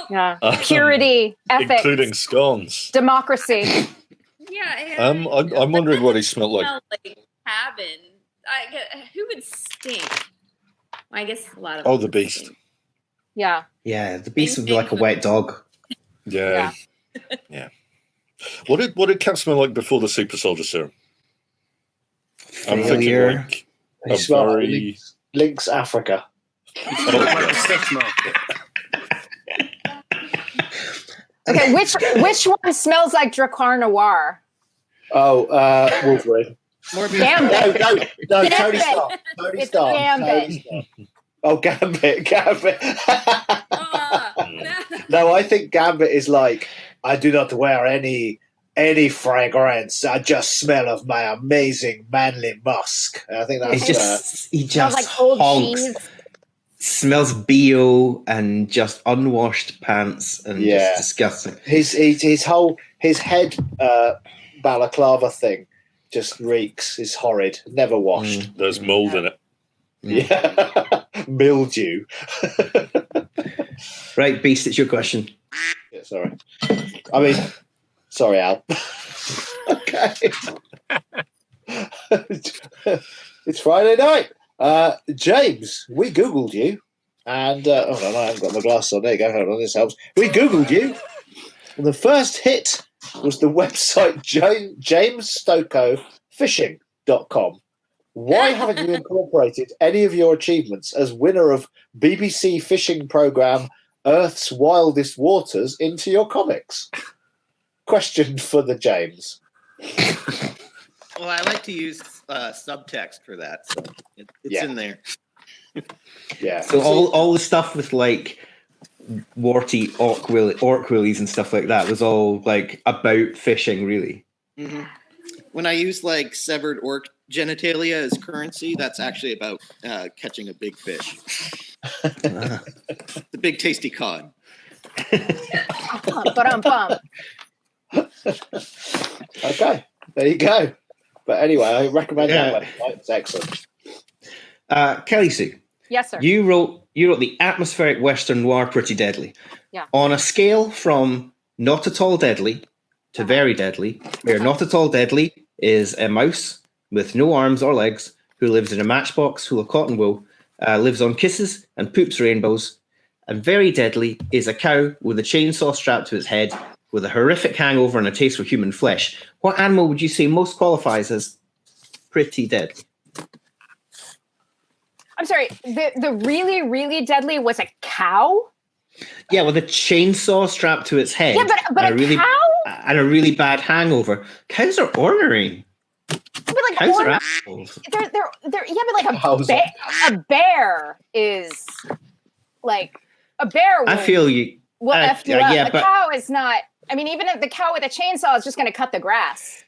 Yeah, purity, ethics, including scones, democracy. Yeah. I'm wondering what he smelled like. Like cabin. Who would stink? I guess a lot of. The Beast. Yeah. Yeah, the Beast would be like a wet dog. Yeah. What did Cap smell like before the Super Soldier Serum? I'm thinking like a very Lynx Africa. Okay, which one smells like Drakkar Noir? Wolverine. Gambit. No, Tony Stark. Tony Stark. Gambit. Oh, Gambit. No, I think Gambit is like, I do not wear any fragrance. I just smell of my amazing manly musk. I think that's he just like old honks, cheese. smells BO and just unwashed pants and just disgusting. His head balaclava thing just reeks. It's horrid. Never washed. There's mold in it. Yeah. Mildew. Right, Beast, it's your question. Yeah, sorry. I mean, sorry, Al. Okay. It's Friday night. James, we Googled you. And, hold on, I haven't got my glasses on. There you go. Hold on, this helps. We Googled you. And the first hit was the website jamesstokoefishing.com. Why haven't you incorporated any of your achievements as winner of BBC fishing programme Earth's Wildest Waters into your comics? Question for the James. Well, I like to use subtext for that, so it's in there. Yeah. So all the stuff with like warty orc willies and stuff like that was all like about fishing, really. Mm-hmm. When I use like severed orc genitalia as currency, that's actually about catching a big fish. The big tasty cod. Okay, there you go. But anyway, I recommend that website. It's excellent. Kelly Sue. Yes, sir. You wrote the atmospheric Western noir Pretty Deadly. Yeah. On a scale from not at all deadly to very deadly, where not at all deadly is a mouse with no arms or legs who lives in a matchbox full of cotton wool, lives on kisses and poops rainbows, and very deadly is a cow with a chainsaw strapped to its head with a horrific hangover and a taste for human flesh. What animal would you say most qualifies as pretty deadly? I'm sorry, the really, really deadly was a cow? Yeah, with a chainsaw strapped to its head. Yeah, but and a cow? And a really bad hangover. Cows are ornery. But like Cows are assholes. they're yeah, but like a bear is like a bear. I feel you. Well, F you up. Yeah, a but cow is not. I mean, even if the cow with a chainsaw is just going to cut the grass.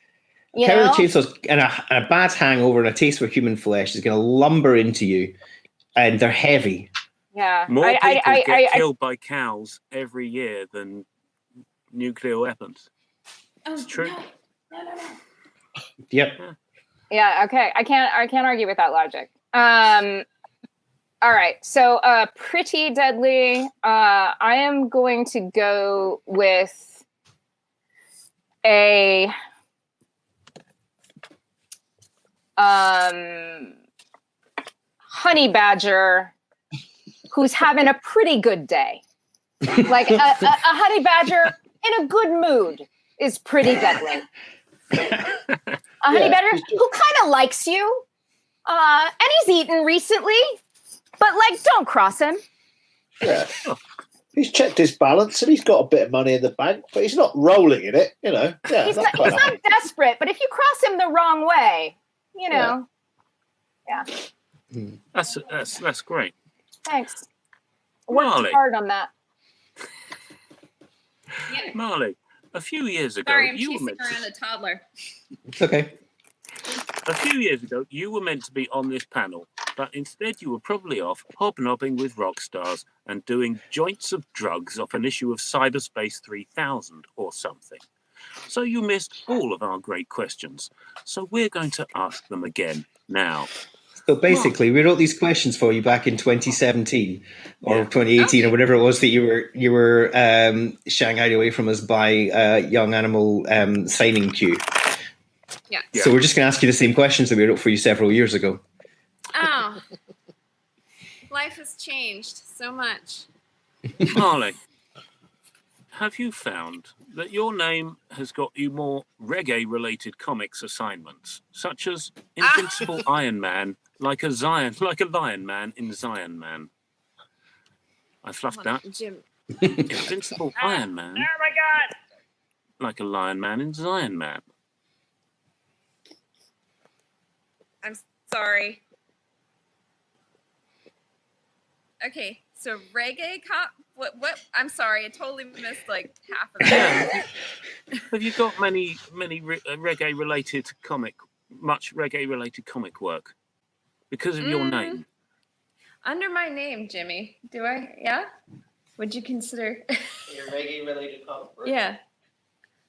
You cow know? with a chainsaw and a bad hangover and a taste for human flesh is going to lumber into you, and they're heavy. Yeah. More people get killed by cows every year than nuclear weapons. It's true. No. Yep. Yeah. Okay. I can't argue with that logic. All right. So, pretty deadly. I am going to go with a honey badger who's having a pretty good day. Like a honey badger in a good mood is pretty deadly. A honey badger who kind of likes you, and he's eaten recently, but like, don't cross him. Yeah. He's checked his balance and he's got a bit of money in the bank, but he's not rolling in it, you know. Yeah, he's not desperate, but if you cross him the wrong way, you know. Yeah. That's great. Thanks. Worked Marley. hard on that. Yeah. Marley, a few years ago, Sorry, I'm you were chasing meant around a toddler. It's okay. A few years ago, you were meant to be on this panel, but instead you were probably off hobnobbing with rock stars and doing joints of drugs off an issue of Cyberspace 3000 or something. So you missed all of our great questions. So we're going to ask them again now. So basically, we wrote these questions for you back in 2017 or 2018 or whatever it was that you were shanghaied away from us by Young Animal signing queue. Yeah. So we're just going to ask you the same questions that we wrote for you several years ago. Oh. Life has changed so much. Marley, have you found that your name has got you more reggae-related comics assignments, such as Invincible Iron Man, like a Lion Man in Zion Man? I fluffed that. Jim. Invincible Iron Man. Oh my god. Like a Lion Man in Zion Man. I'm sorry. Okay, so reggae cop. What? I'm sorry. I totally missed like half of that. Have you got many reggae-related comic work because of your name? Under my name, Jimmy. Do I? Yeah. Would you consider? Your reggae-related comic work? Yeah.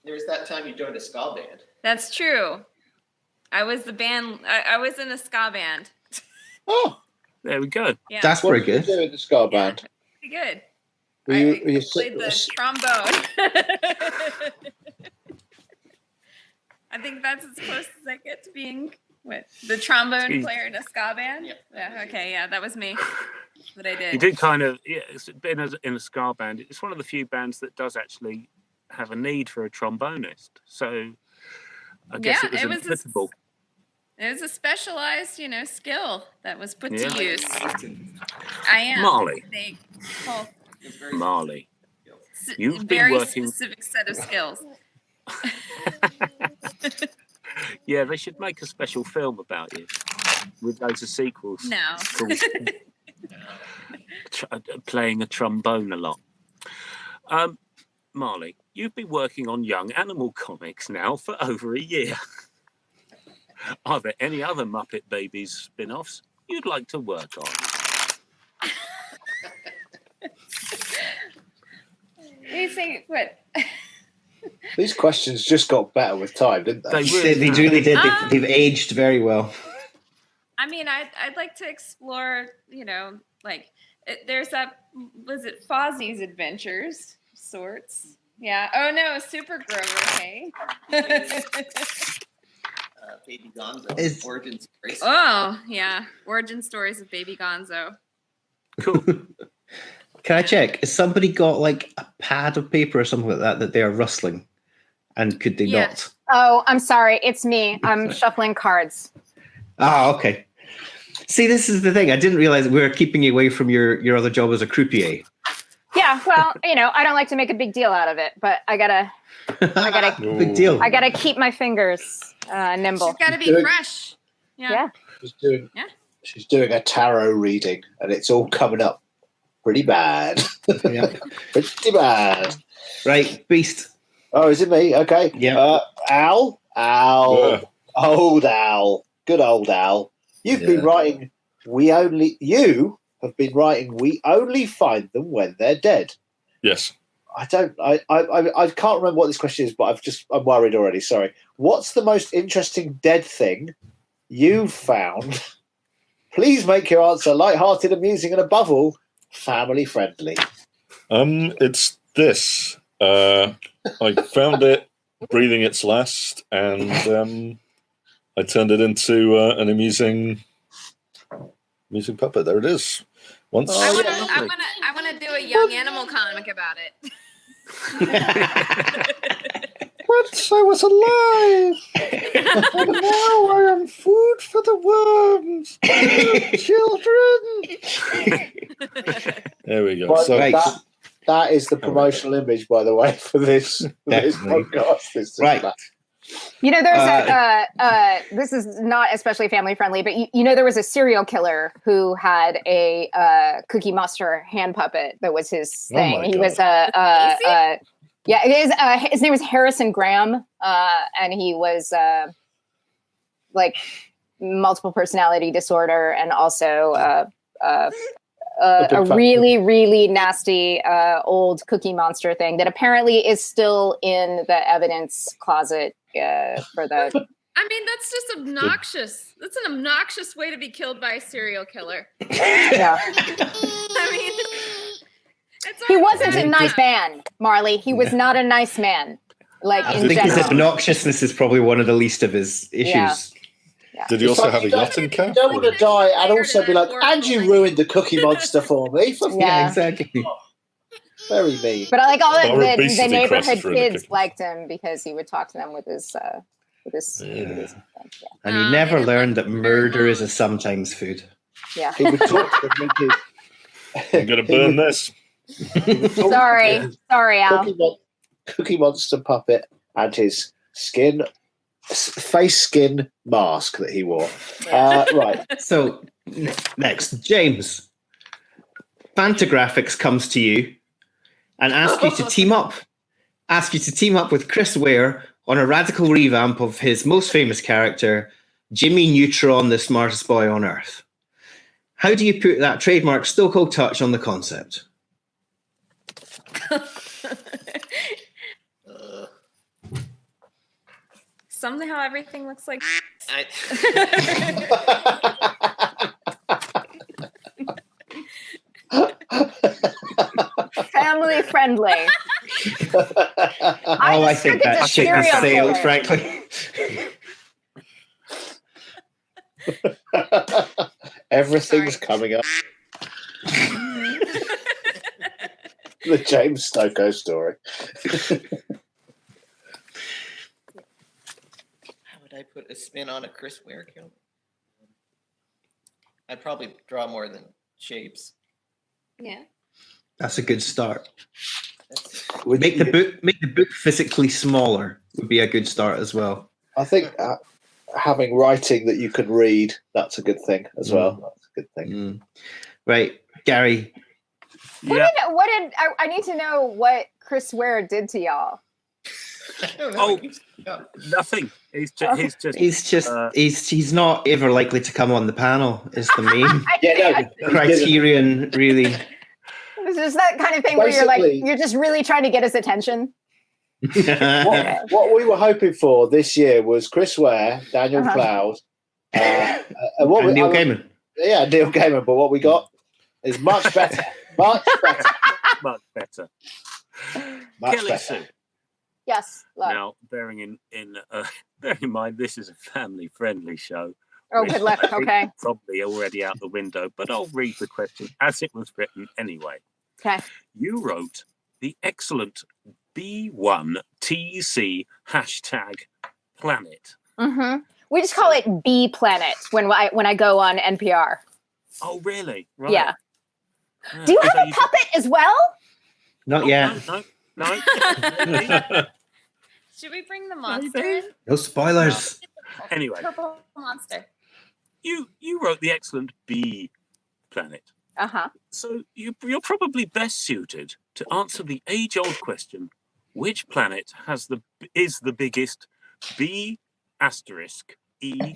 There was that time you joined a ska band. That's true. I was the band. I was in a ska band. Oh, there we go. Yeah. That's what pretty did you good. do in the ska band? Pretty good. Were you Played the trombone. I think that's as close as I get to being the trombone player in a ska band. Yep. Yeah. Okay. Yeah, that was me. What I did. You did kind of, it's been in a ska band. It's one of the few bands that does actually have a need for a trombonist. So I guess it was inevitable. It was a specialized, skill that was put Yeah. to use. I am. Marley. They call Marley, you've been very working. specific set of skills. Yeah, they should make a special film about you with loads of sequels. No. Called playing a trombone a lot. Marley, you've been working on young animal comics now for over a year. Are there any other Muppet Babies spin-offs you'd like to work on? You say what? These questions just got better with time, didn't they? They really did. They've aged very well. I mean, I'd like to explore, there's was it Fozzie's Adventures, sorts? Yeah. Oh no, Super Grover, hey? Baby Gonzo, origin stories. Oh, yeah. Origin stories of Baby Gonzo. Cool. Can I check? Has somebody got like a pad of paper or something like that they are rustling? And could they not? Oh, I'm sorry. It's me. I'm shuffling cards. Ah, okay. See, this is the thing. I didn't realize we were keeping you away from your other job as a croupier. Yeah, well, I don't like to make a big deal out of it, but I gotta big deal. I gotta keep my fingers nimble. She's gotta be fresh. Yeah. She's doing a tarot reading, and it's all coming up pretty bad. Yeah. Pretty bad. Right, Beast. Oh, is it me? Okay. Yeah. Al. Yeah. Old Al. Good old Al. You've been writing. You have been writing. We only find them when they're dead. Yes. I can't remember what this question is, but I'm worried already. Sorry. What's the most interesting dead thing you've found? Please make your answer light-hearted, amusing, and above all, family friendly. It's this. I found it breathing its last, and I turned it into an amusing puppet. There it is. Once. I want to do a young animal comic about it. Once I was alive, and now I am food for the worms. Children. There we go. But So that is the promotional image, by the way, for this podcast. Right. There's this is not especially family friendly, but there was a serial killer who had a Cookie Monster hand puppet that was his thing. He was his name was Harrison Graham, and he was like multiple personality disorder and also a really, really nasty old Cookie Monster thing that apparently is still in the evidence closet for the. I mean, that's just obnoxious. That's an obnoxious way to be killed by a serial killer. Yeah. I mean, he wasn't a nice man, Marley. He was not a nice man. Like I in think his general. obnoxiousness is probably one of the least of his issues. Yeah. did he also have a yachting cap? You don't want to die and also be like, and you ruined the Cookie Monster for me. Yeah, exactly. Very mean. But I like all Our the obesity neighborhood crosses through the kids cookie. liked him because he would talk to them with his And you never learned that murder is a sometimes food. Yeah. He would talk to them with his. I'm going to burn this. Sorry, Al. Cookie Monster puppet and his face skin mask that he wore. Right. So next, James. Fantagraphics comes to you and asks you to team up with Chris Ware on a radical revamp of his most famous character, Jimmy Neutron, the smartest boy on Earth. How do you put that trademark Stokoe touch on the concept? somehow everything looks like. Family friendly. I think that ship has sailed, frankly. Everything's coming up. The James Stokoe story. Would I put a spin on a Chris Ware killer? I'd probably draw more than shapes. Yeah. That's a good start. Make the book physically smaller would be a good start as well. I think having writing that you can read, that's a good thing as well. That's a good thing. Right, Gary. I need to know what Chris Ware did to y'all. I don't know. Oh, nothing. He's not ever likely to come on the panel. Is the main criterion, really. It's just that kind of thing where you're just really trying to get his attention. What we were hoping for this year was Chris Ware, Daniel Cloud, and Neil Gaiman. Yeah, Neil Gaiman. But what we got is much better. Much better. Much better. Much Kelly better. Sue. Yes. Love. Now, bearing in mind, this is a family-friendly show. Oh, good luck. Okay. Probably already out the window, but I'll read the question as it was written anyway. Okay. You wrote the excellent B1TC #planet. Mm-hmm. We just call it B Planet when I go on NPR. Oh, really? Right. Yeah. Do you have a puppet as well? Not yet. No. Should we bring the monster in? No spoilers. Anyway, Purple monster. you wrote the excellent B Planet. Uh-huh. So you're probably best suited to answer the age-old question: which planet is the biggest B asterisk E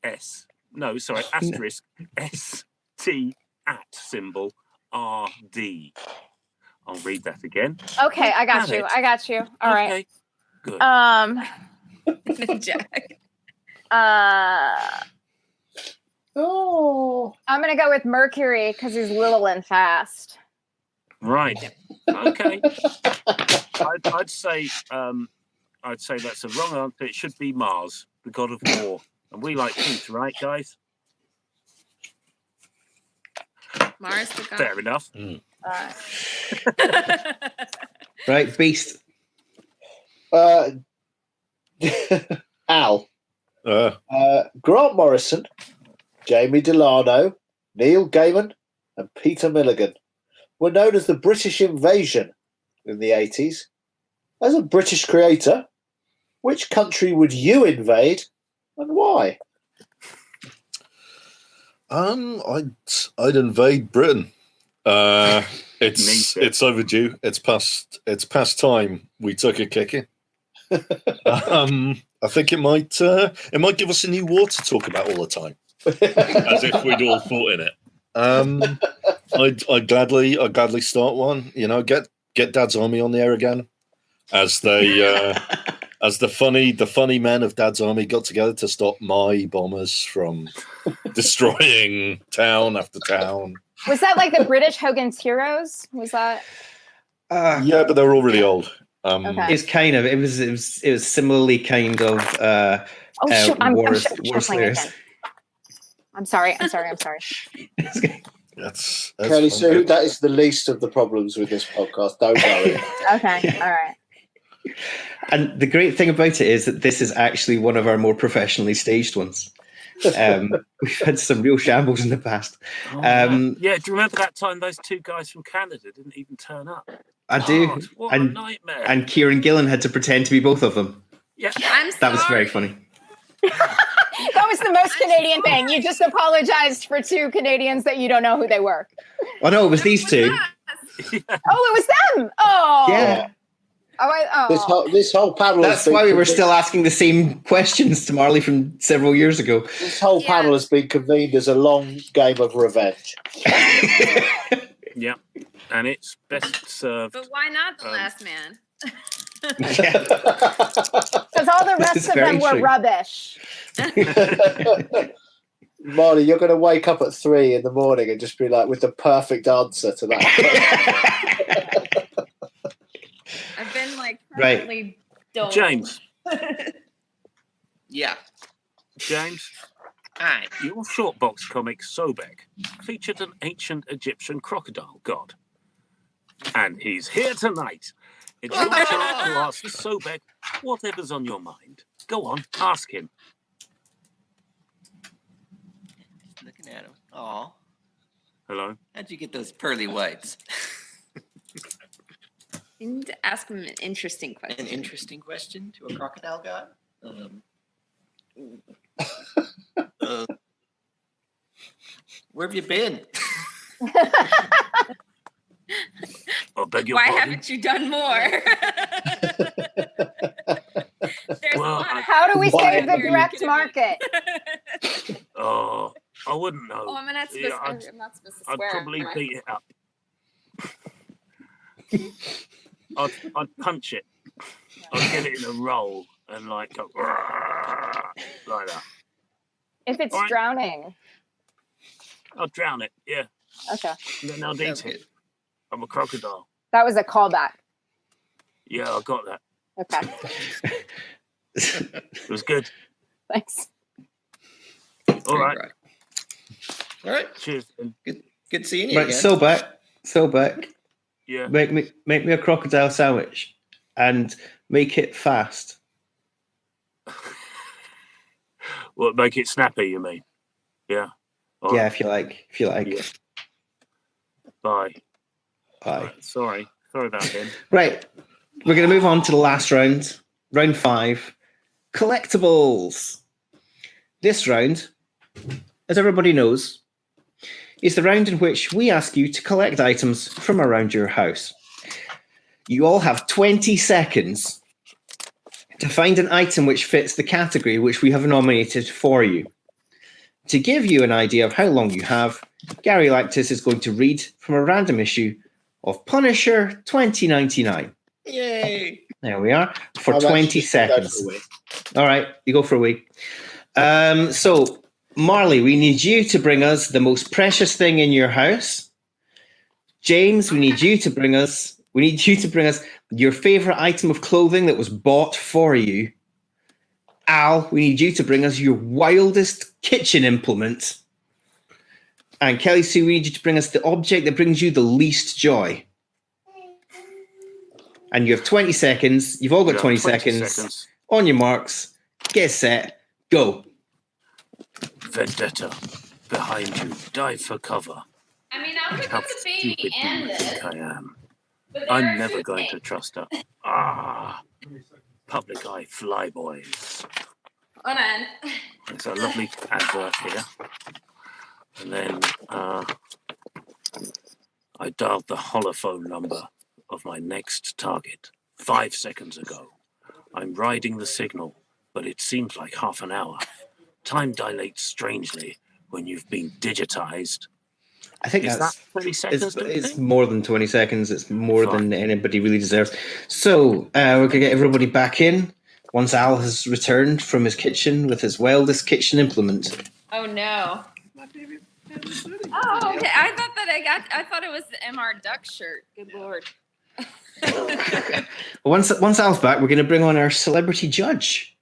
S? No, sorry, asterisk ST at symbol RD. I'll read that again. Okay, I got you. All right. Good. Jack. I'm gonna go with Mercury because he's little and fast. Right. Okay. I'd say that's a wrong answer. It should be Mars, the god of war, and we like truth, right, guys? Mars the god. Fair enough. Right, Beast. Al. Grant Morrison, Jamie Delano, Neil Gaiman, and Peter Milligan were known as the British Invasion in the 80s. As a British creator, which country would you invade and why? I'd invade Britain. It's overdue. It's past time we took a kicking. I think it might give us a new war to talk about all the time, as if we'd all fought in it. I'd gladly start one. You know, get Dad's Army on the air again, as they as the funny men of Dad's Army got together to stop my bombers from destroying town after town. Was that like the British Hogan's Heroes? Was that? Yeah, but they were all really old. Okay. It's kind of it was similarly kind of I'm war shuffling slayers. again. I'm sorry. That's Kelly Sue, that is the least of the problems with this podcast. Don't worry. Okay, all right. And the great thing about it is that this is actually one of our more professionally staged ones. We've had some real shambles in the past. Yeah, do you remember that time those two guys from Canada didn't even turn up? I do. God, what a nightmare. And Kieran Gillen had to pretend to be both of them. Yeah, that was very funny. That was the most Canadian thing. You just apologized for two Canadians that you don't know who they were. Oh no, it was these two. Oh, it was them. Oh, yeah. This whole panel. That's why we were still asking the same questions to Marley from several years ago. This whole panel has been convened as a long game of revenge. Yeah, and it's best served. But why not the last man? Because all the rest of them were rubbish. Marley, you're going to wake up at 3 in the morning and just be like with the perfect answer to that. I've been like Right. perfectly dull. James. Yeah. James, Hi. your short box comic Sobek featured an ancient Egyptian crocodile god. And he's here tonight. It's your chance to ask Sobek whatever's on your mind. Go on, ask him. Looking at him. Aw. Hello. How'd you get those pearly whites? You need to ask him an interesting question. An interesting question to a crocodile god? Where have you been? I beg your Why pardon? haven't you done more? There's Well, a lot of How do we Why save the have you- direct market? Oh, I wouldn't know. Oh, I'm not supposed, Yeah, I'm not supposed to I'd swear. probably am I? beat it up. I'd punch it. I'd get it in a roll and like go like that. If it's Alright. drowning. I'll drown it. Yeah, Okay. and then I'll Sounds eat it. good. I'm a crocodile. That was a callback. Yeah, I got that. Okay. It was good. Thanks. All right. All right. Cheers. then. Good seeing you Right, again. so back. Yeah. Make me a crocodile sandwich and make it fast. Well, make it snappy. You mean? Yeah. All Yeah, right. if you like. Yeah. Bye. Bye. Right, sorry about him. Right, we're going to move on to the last round, round 5, collectibles. This round, as everybody knows, is the round in which we ask you to collect items from around your house. You all have 20 seconds to find an item which fits the category which we have nominated for you. To give you an idea of how long you have, Gary Lactus is going to read from a random issue of Punisher 2099. Yay. There we are, for I'm actually 20 just gonna go seconds. for a week. All right, you go for a week. So, Marley, we need you to bring us the most precious thing in your house. James, we need you to bring us your favorite item of clothing that was bought for you. Al, we need you to bring us your wildest kitchen implement. And Kelly Sue, we need you to bring us the object that brings you the least joy. And you have 20 seconds. You've all got Yeah, 20 seconds. 20 On your marks, get set, go. Vendetta. Behind you. Dive for cover. I mean, I'll pick How up the stupid baby do and you this. think I am? But there I'm are never two going to things. trust her. Public eye flyboys. Hold on. There's a lovely advert here. And then I dialed the holophone number of my next target 5 seconds ago. I'm riding the signal, but it seems like half an hour. Time dilates strangely when you've been digitized. I think Is that's that 20 seconds? do you it's think? more than 20 seconds. It's more Fine. than anybody really deserves. So we're going to get everybody back in once Al has returned from his kitchen with his wildest kitchen implement. Oh no. Oh, okay. I thought it was the MR Duck shirt. Good lord. Once Al's back, we're going to bring on our celebrity judge.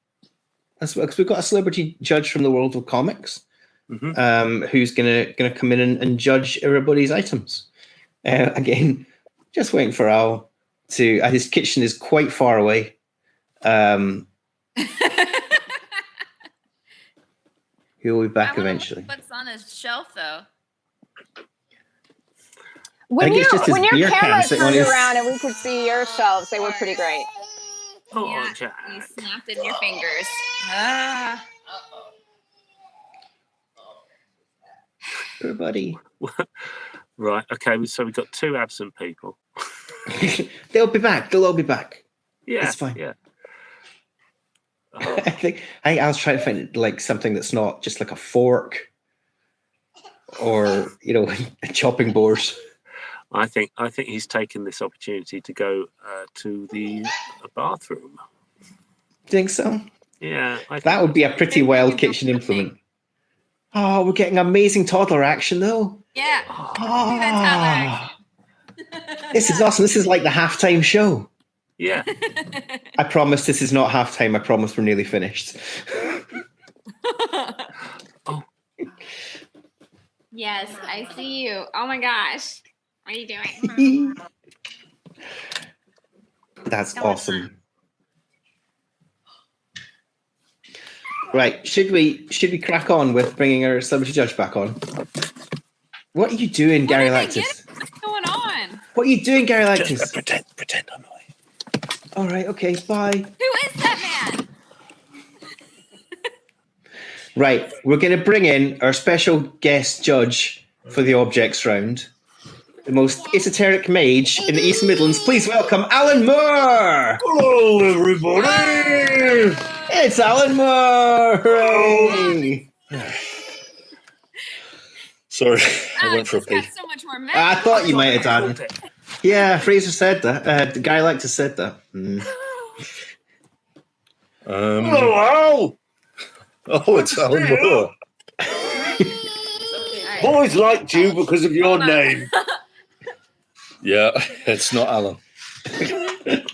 That's because we've got a celebrity judge from the world of comics, who's going to come in and judge everybody's items. Again, just waiting for Al to. His kitchen is quite far away. He'll be back eventually. What's on his shelf though? When it's just his your beer can camera sitting on turned his- around and we could see your shelves, they were pretty great. Oh, Yeah, Jack. you snapped in your fingers. Ah. Everybody. Right, okay, so we've got 2 absent people. They'll be back. They'll all be back. Yeah, It's fine. Yeah. I think I was trying to find like something that's not just like a fork or a chopping board. I think he's taken this opportunity to go to the bathroom. Think so? Yeah, That would be a pretty wild kitchen implement. Oh, we're getting amazing toddler action though. Yeah. Oh, this is awesome. This is like the halftime show. Yeah. I promise this is not halftime. I promise we're nearly finished. Yes, I see you. Oh my gosh. What are you doing? That's awesome. Right, should we crack on with bringing our celebrity judge back on? What are you doing, Gary Lactus? What's going on? What are you doing, Gary Lactus? Just pretend I'm away. All right, okay, bye. Who is that man? Right, we're going to bring in our special guest judge for the objects round, the most esoteric mage in the East Midlands. Please welcome Alan Moore. Hello, everybody. It's Alan Moore. Hooray. Sorry, I went for a Alex pee. has got so much more magic. I thought you might have done. Yeah, Fraser said that. The guy liked to said that. Hello, Al. Oh, it's Alan Moore. Boys liked you because of your name. Yeah, it's not Alan.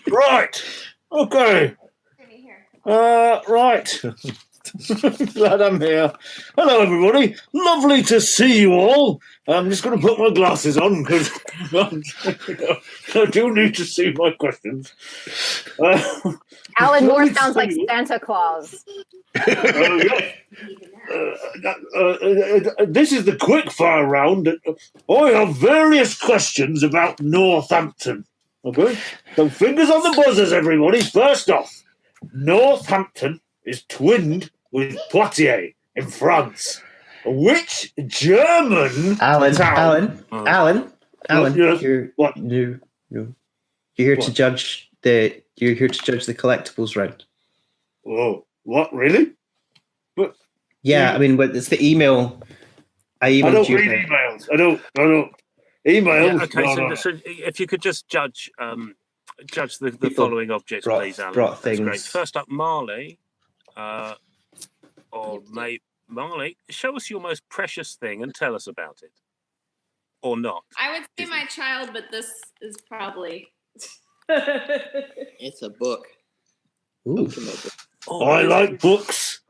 Right. Okay. Right. Glad I'm here. Hello, everybody. Lovely to see you all. I'm just going to put my glasses on because I do need to see my questions. Alan Moore lovely to sounds see like you. Santa Claus. This is the quick fire round. I have various questions about Northampton. Okay? So fingers on the buzzers, everybody. First off, Northampton is twinned with Poitiers in France. Which German Alan, town? Alan, Yes. you're What? You're here to What? judge the. You're here to judge the collectibles round. Oh, what? Really? Yeah, I mean, but it's the email. I I emailed don't you. read emails. I don't. Emails. Yeah, okay, no. so if you could just judge the People following objects, brought- please, Alan. brought That's great. things. First up, Marley. Marley, show us your most precious thing and tell us about it. Or not. I would say my child, but this is probably. It's a book. Ooh. I like books.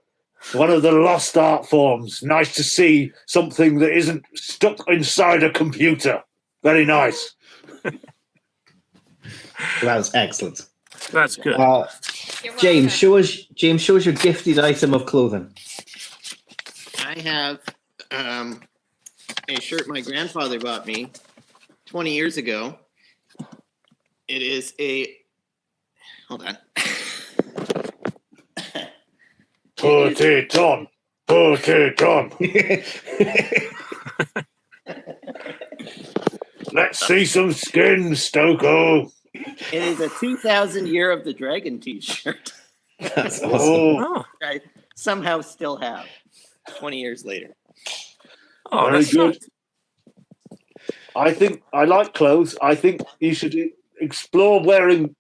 One of the lost art forms. Nice to see something that isn't stuck inside a computer. Very nice. That was excellent. That's good. James, show us your gifted item of clothing. I have a shirt my grandfather bought me 20 years ago. It is a. Hold on. Put it on. Put it on. Let's see some skin, Stokoe. It is a 2000 Year of the Dragon t-shirt. That's awesome. Oh, I somehow still have 20 years later. Oh, very that's good. I think I like clothes. I think you should explore wearing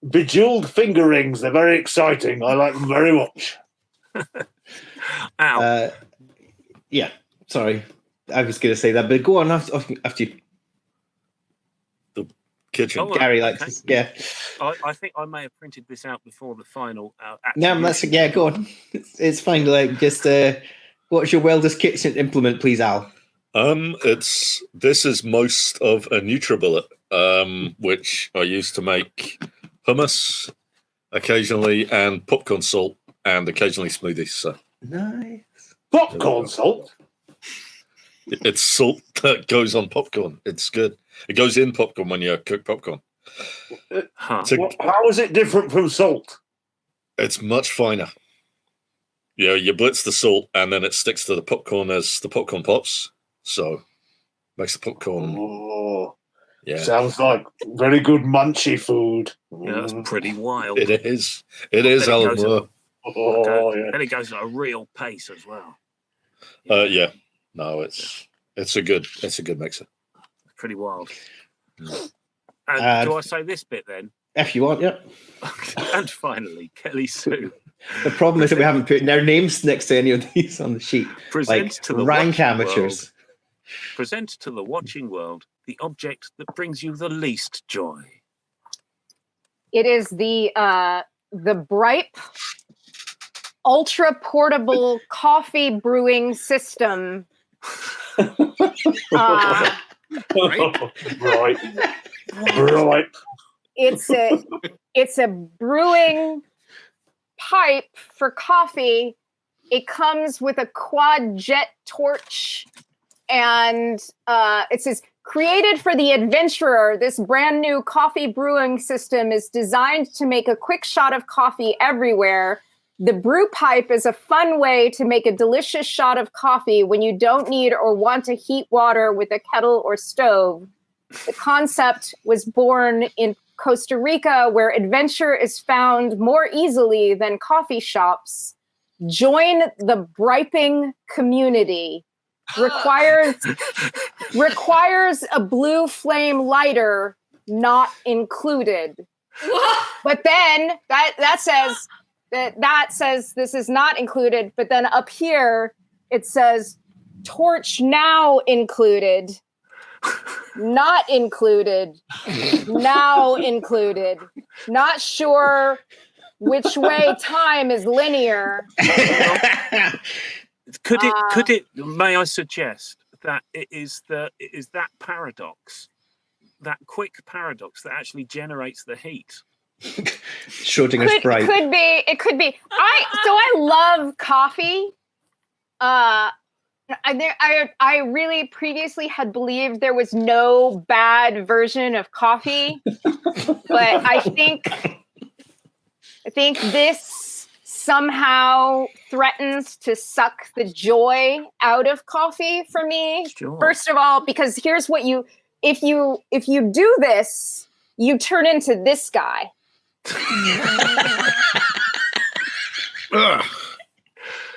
bejeweled finger rings. They're very exciting. I like them very much. Ow. Yeah, sorry. I was going to say that, but go on after you. Kitchen. Oh, Gary okay. likes it. Yeah. I think I may have printed this out before the final. No, that's yeah. Go on. It's fine. Like, just what's your wildest kitchen implement, please, Al? This is most of a NutriBullet, which I use to make hummus occasionally and popcorn salt and occasionally smoothies. So Nice. Popcorn salt. it's salt that goes on popcorn. It's good. It goes in popcorn when you cook popcorn. Huh. How is it different from salt? It's much finer. You know, you blitz the salt and then it sticks to the popcorn as the popcorn pops. So makes the popcorn. Oh, Yeah, sounds like very good munchy food. Yeah, that's pretty wild. it is. It is, Then it Alan goes Moore. Oh, yeah. Then it goes at a real pace as well. Yeah. No, it's a good mixer. Pretty wild. And do I say this bit then? If you want, yep. And finally, Kelly Sue. The problem is that we haven't put their names next to any of these on the sheet. Present Like to the rank watching amateurs. world. Present to the watching world the object that brings you the least joy. It is the Bripe ultra portable coffee brewing system. Right. It's a brewing pipe for coffee It comes with a quad jet torch, and it says, created for the adventurer, this brand new coffee brewing system is designed to make a quick shot of coffee everywhere. The brew pipe is a fun way to make a delicious shot of coffee when you don't need or want to heat water with a kettle or stove. The concept was born in Costa Rica, where adventure is found more easily than coffee shops. Join the briping community. Requires a blue flame lighter, not included. But then that says this is not included. But then up here it says torch now included, not included, now included. Not sure which way time is linear. Could it? May I suggest that it is that paradox, that quick paradox that actually generates the heat. Schrodinger's bright. It could be. I love coffee. I really previously had believed there was no bad version of coffee, but I think this somehow threatens to suck the joy out of coffee for me. Sure. First of all, because here's what if you do this, you turn into this guy.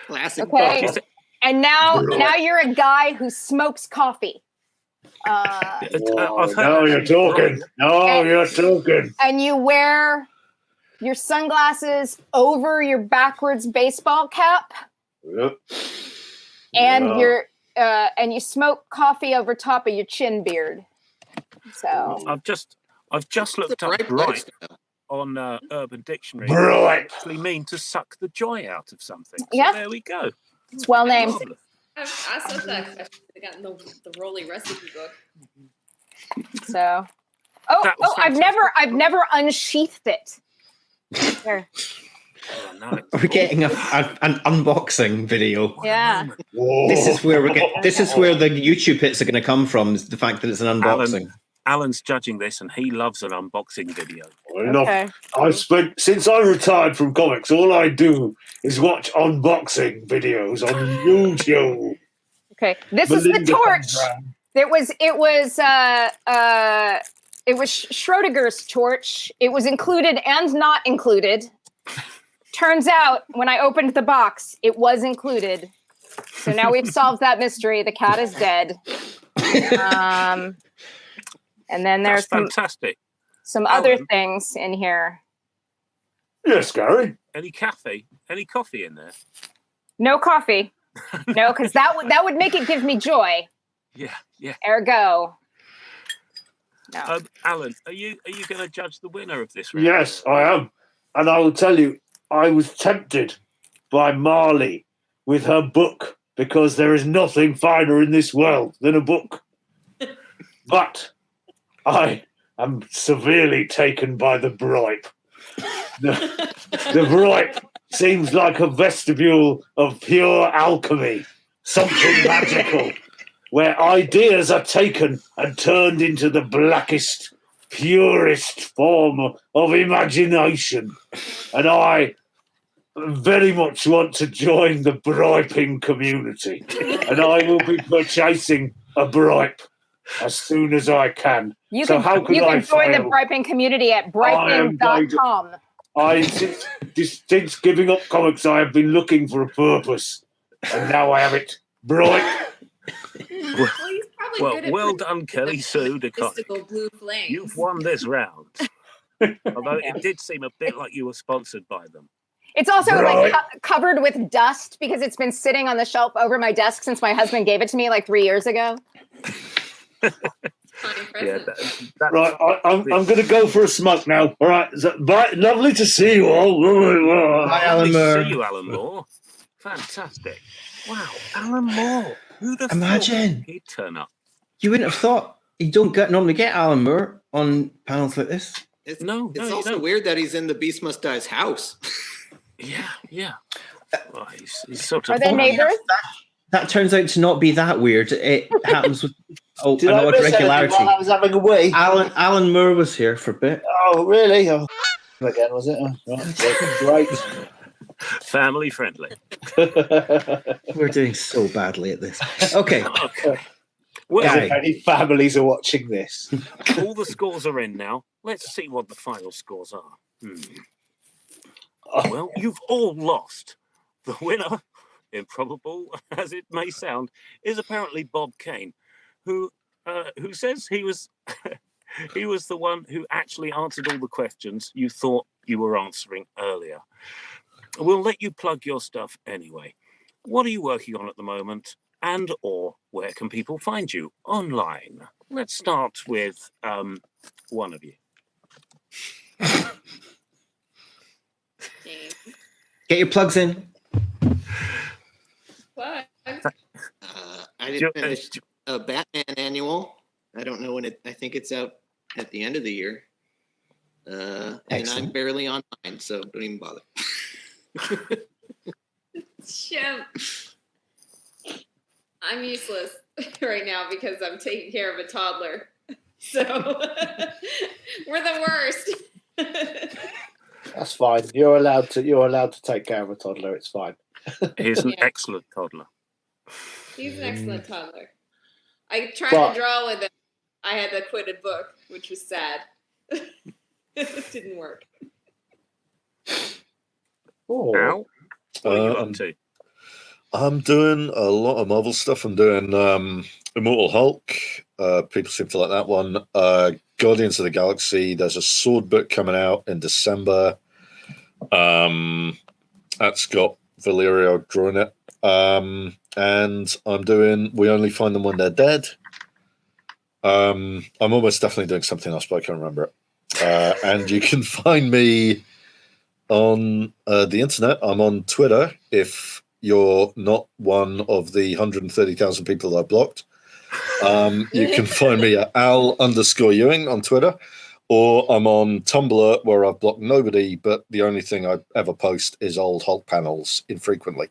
Classic. Okay. And now you're a guy who smokes coffee. Now you're talking. You're talking. And you wear your sunglasses over your backwards baseball cap. Yep. And and you smoke coffee over top of your chin beard. So I've just looked up bright on Urban Dictionary. Bright actually mean to suck the joy out of something. So yeah, there we go. It's well named. I said that question. I got in the Rolly recipe book. So, I've never unsheathed it. There. We're getting an unboxing video. Yeah. This is where the YouTube hits are going to come from. Is the fact that it's an unboxing. Alan's judging this, and he loves an unboxing video. Okay. Since I retired from comics, all I do is watch unboxing videos on YouTube. Okay, this is the torch. It was Schrodinger's torch. It was included and not included. Turns out, when I opened the box, it was included. So now we've solved that mystery. The cat is dead. And then there's some other things in here. Yes, Gary. Any coffee in there? No coffee. No, because that would make it give me joy. Yeah. Ergo. No. Alan, are you going to judge the winner of this round? Yes, I am. And I will tell you, I was tempted by Marley with her book because there is nothing finer in this world than a book. But I am severely taken by the bribe. The bribe seems like a vestibule of pure alchemy, something magical, where ideas are taken and turned into the blackest, purest form of imagination. And I very much want to join the bribing community. And I will be purchasing a bribe as soon as I can. You can join the bribing community at bribing.com. Since giving up comics, I have been looking for a purpose. And now I have it. Bribe. Well done, Kelly Sue Deconnick. Blue flames. You've won this round. Although it did seem a bit like you were sponsored by them. It's also like covered with dust because it's been sitting on the shelf over my desk since my husband gave it to me like 3 years ago. Right, I'm going to go for a smoke now. All right, lovely to see you all. Hi, Alan Moore. Lovely to see you, Alan Moore. Fantastic. Wow, Alan Moore. Who'd have Imagine thought he'd turn up? You wouldn't have thought. You don't normally get Alan Moore on panels like this. It's also weird that he's in the Beast Must Die's house. Yeah. Well, he's sort of. Are they neighbors? That turns out to not be that weird. It happens with Did an I odd miss anything regularity. while I was having a wee? Alan Moore was here for a bit. Oh, really? Oh, again, was it? Oh, right. Great. Family friendly. We're doing so badly at this. Okay. Well, As if any families are watching this. all the scores are in now. Let's see what the final scores are. Well, you've all lost. The winner, improbable as it may sound, is apparently Bob Kane, who says he was he was the one who actually answered all the questions you thought you were answering earlier. We'll let you plug your stuff anyway. What are you working on at the moment? And or where can people find you online? Let's start with one of you. Get your plugs in. What? I just finished a Batman annual. I don't know when I think it's out at the end of the year. And I'm barely online, so don't even bother. Shit. I'm useless right now because I'm taking care of a toddler. So we're the worst. That's fine. You're allowed to take care of a toddler. It's fine. He's an excellent toddler. He's an excellent toddler. I tried to draw with him. I had a quitted book, which was sad. It didn't work. Oh. Now, what are you up to? I'm doing a lot of Marvel stuff. I'm doing Immortal Hulk. People seem to like that one. Guardians of the Galaxy. There's a sword book coming out in December. That's got Valerio drawing it. And I'm doing We Only Find Them When They're Dead. I'm almost definitely doing something else, but I can't remember it. And you can find me on the internet. I'm on Twitter. If you're not one of the 130,000 people I blocked, you can find me at Al_Ewing on Twitter, or I'm on Tumblr where I've blocked nobody, but the only thing I ever post is old Hulk panels infrequently.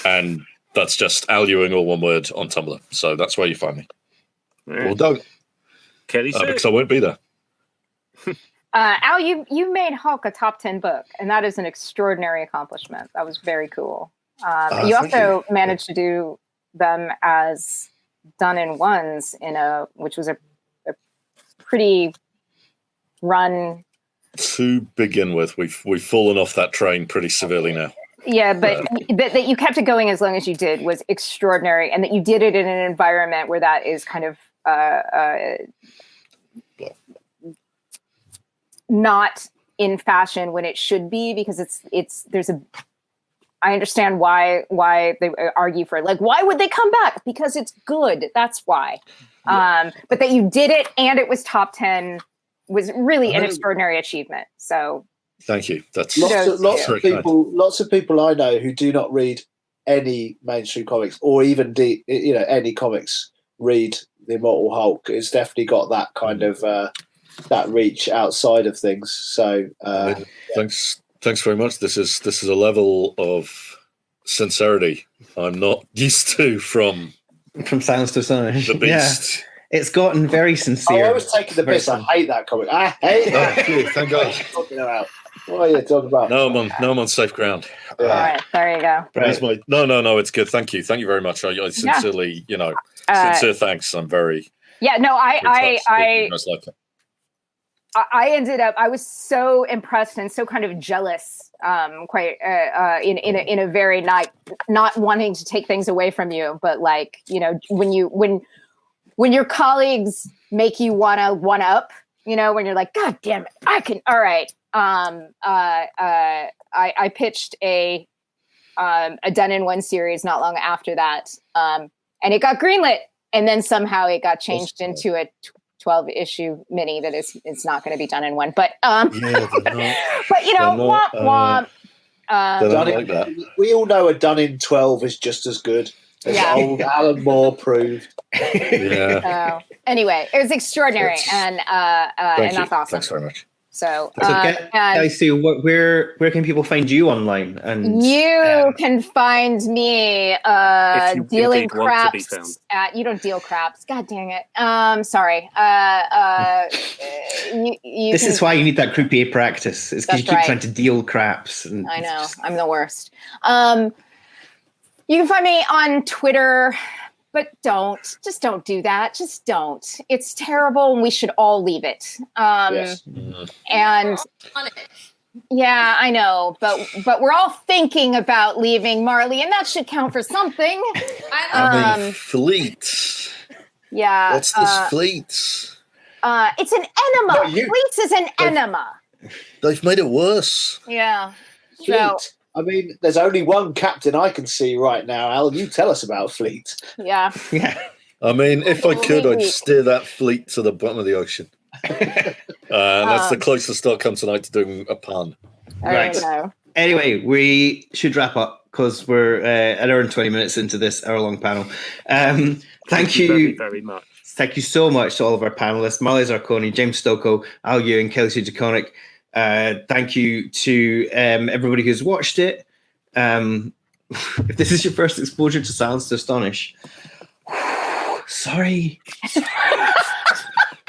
And that's just Al Ewing, all one word, on Tumblr. So that's where you find me. Or don't. Kelly because I won't be there. Al, you made Hulk a top 10 book, and that is an extraordinary accomplishment. That was very cool. You also managed to do them as done in ones which was a pretty run. To begin with, we've fallen off that train pretty severely now. Yeah, but that you kept it going as long as you did was extraordinary, and that you did it in an environment where that is kind of not in fashion when it should be, because I understand why they argue for it. Like, why would they come back? Because it's good. That's why. But that you did it and it was top 10 was really an extraordinary achievement. So thank you. That's lots of people I know who do not read any mainstream comics or even any comics read the Immortal Hulk. It's definitely got that kind of that reach outside of things. So thanks very much. This is a level of sincerity I'm not used to from Silence to Astonish. The Beast. Yeah. It's gotten very sincere. I was taking the piss. I hate that comic. I hate that. Thank God. What are you talking about? No, I'm on safe ground. all right, there you go. No, it's good. Thank you very much. I sincerely, sincere thanks. I'm very. Yeah, no, I ended up. I was so impressed and so kind of jealous, in a very not wanting to take things away from you, but like when your colleagues make you wanna one up, when you're like, God damn it, I can. All right, I pitched a done in one series not long after that, and it got greenlit, and then somehow it got changed into a 12-issue mini that it's not going to be done in one, but we all know a done in 12 is just as good as old Alan Moore proved. Anyway, it was extraordinary, and that's awesome. Thanks very much. So, Guys, where can people find you online? And you can find me If you dealing indeed want to be craps found. at. You don't deal craps. God dang it. Sorry. You this can, is why you need that croupier practice. It's because you That's keep right. trying to deal craps. And I know. I'm the worst. You can find me on Twitter, but just don't do that. Just don't. It's terrible, and we should all leave it. Yes. And yeah, I know, but we're all thinking about leaving, Marley, and that should count for something. I mean, fleet. Yeah. What's this fleet? It's an enema. No, Fleets is an enema. They've made it worse. Yeah. Fleet. So, I mean, there's only one captain I can see right now, Al. You tell us about Fleet. yeah. yeah. I mean, if I could, I'd steer that fleet to the bottom of the ocean. That's the closest I'll come tonight to doing a pun. Right. Anyway, we should wrap up because we're an hour and 20 minutes into this hour-long panel. Thank you very, very much. Thank you so much to all of our panelists, Marley Zarcone, James Stokoe, Al Ewing, Kelly Deconnick. Thank you to everybody who's watched it. If this is your first exposure to Silence to Astonish, sorry.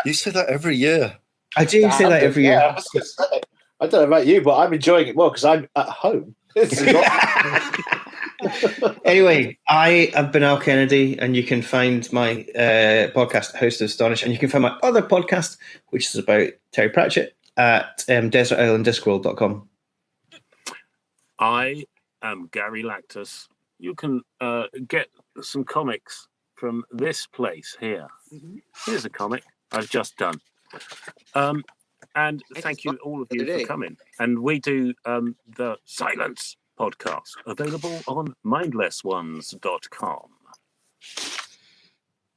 You say that every year. I do say that every year. I was gonna say, I don't know about you, but I'm enjoying it well because I'm at home. Anyway, I have been Al Kennedy, and you can find my podcast, Host of Astonish, and you can find my other podcast, which is about Terry Pratchett, at desertislanddiscworld.com. I am Gary Lactus. You can get some comics from this place here. Here's a comic I've just done. And thank you, all of you, for coming. And we do the Silence podcast, available on mindlessones.com.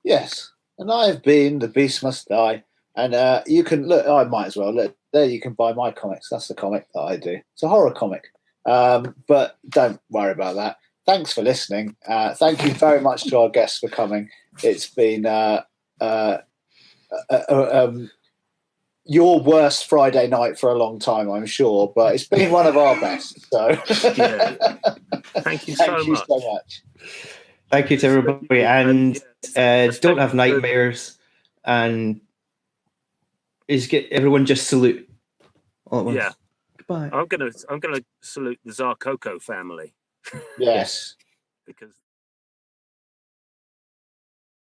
Yes, and I have been The Beast Must Die, and you can look. I might as well look there. You can buy my comics. That's the comic that I do. It's a horror comic, but don't worry about that. Thanks for listening. Thank you very much to our guests for coming. It's been your worst Friday night for a long time, I'm sure, but it's been one of our best. So, yeah. Thank you so much. Thank you to everybody, and don't have nightmares. And everyone just salute all at once. Yeah. Goodbye. I'm gonna salute the Zarcone family. Yes, because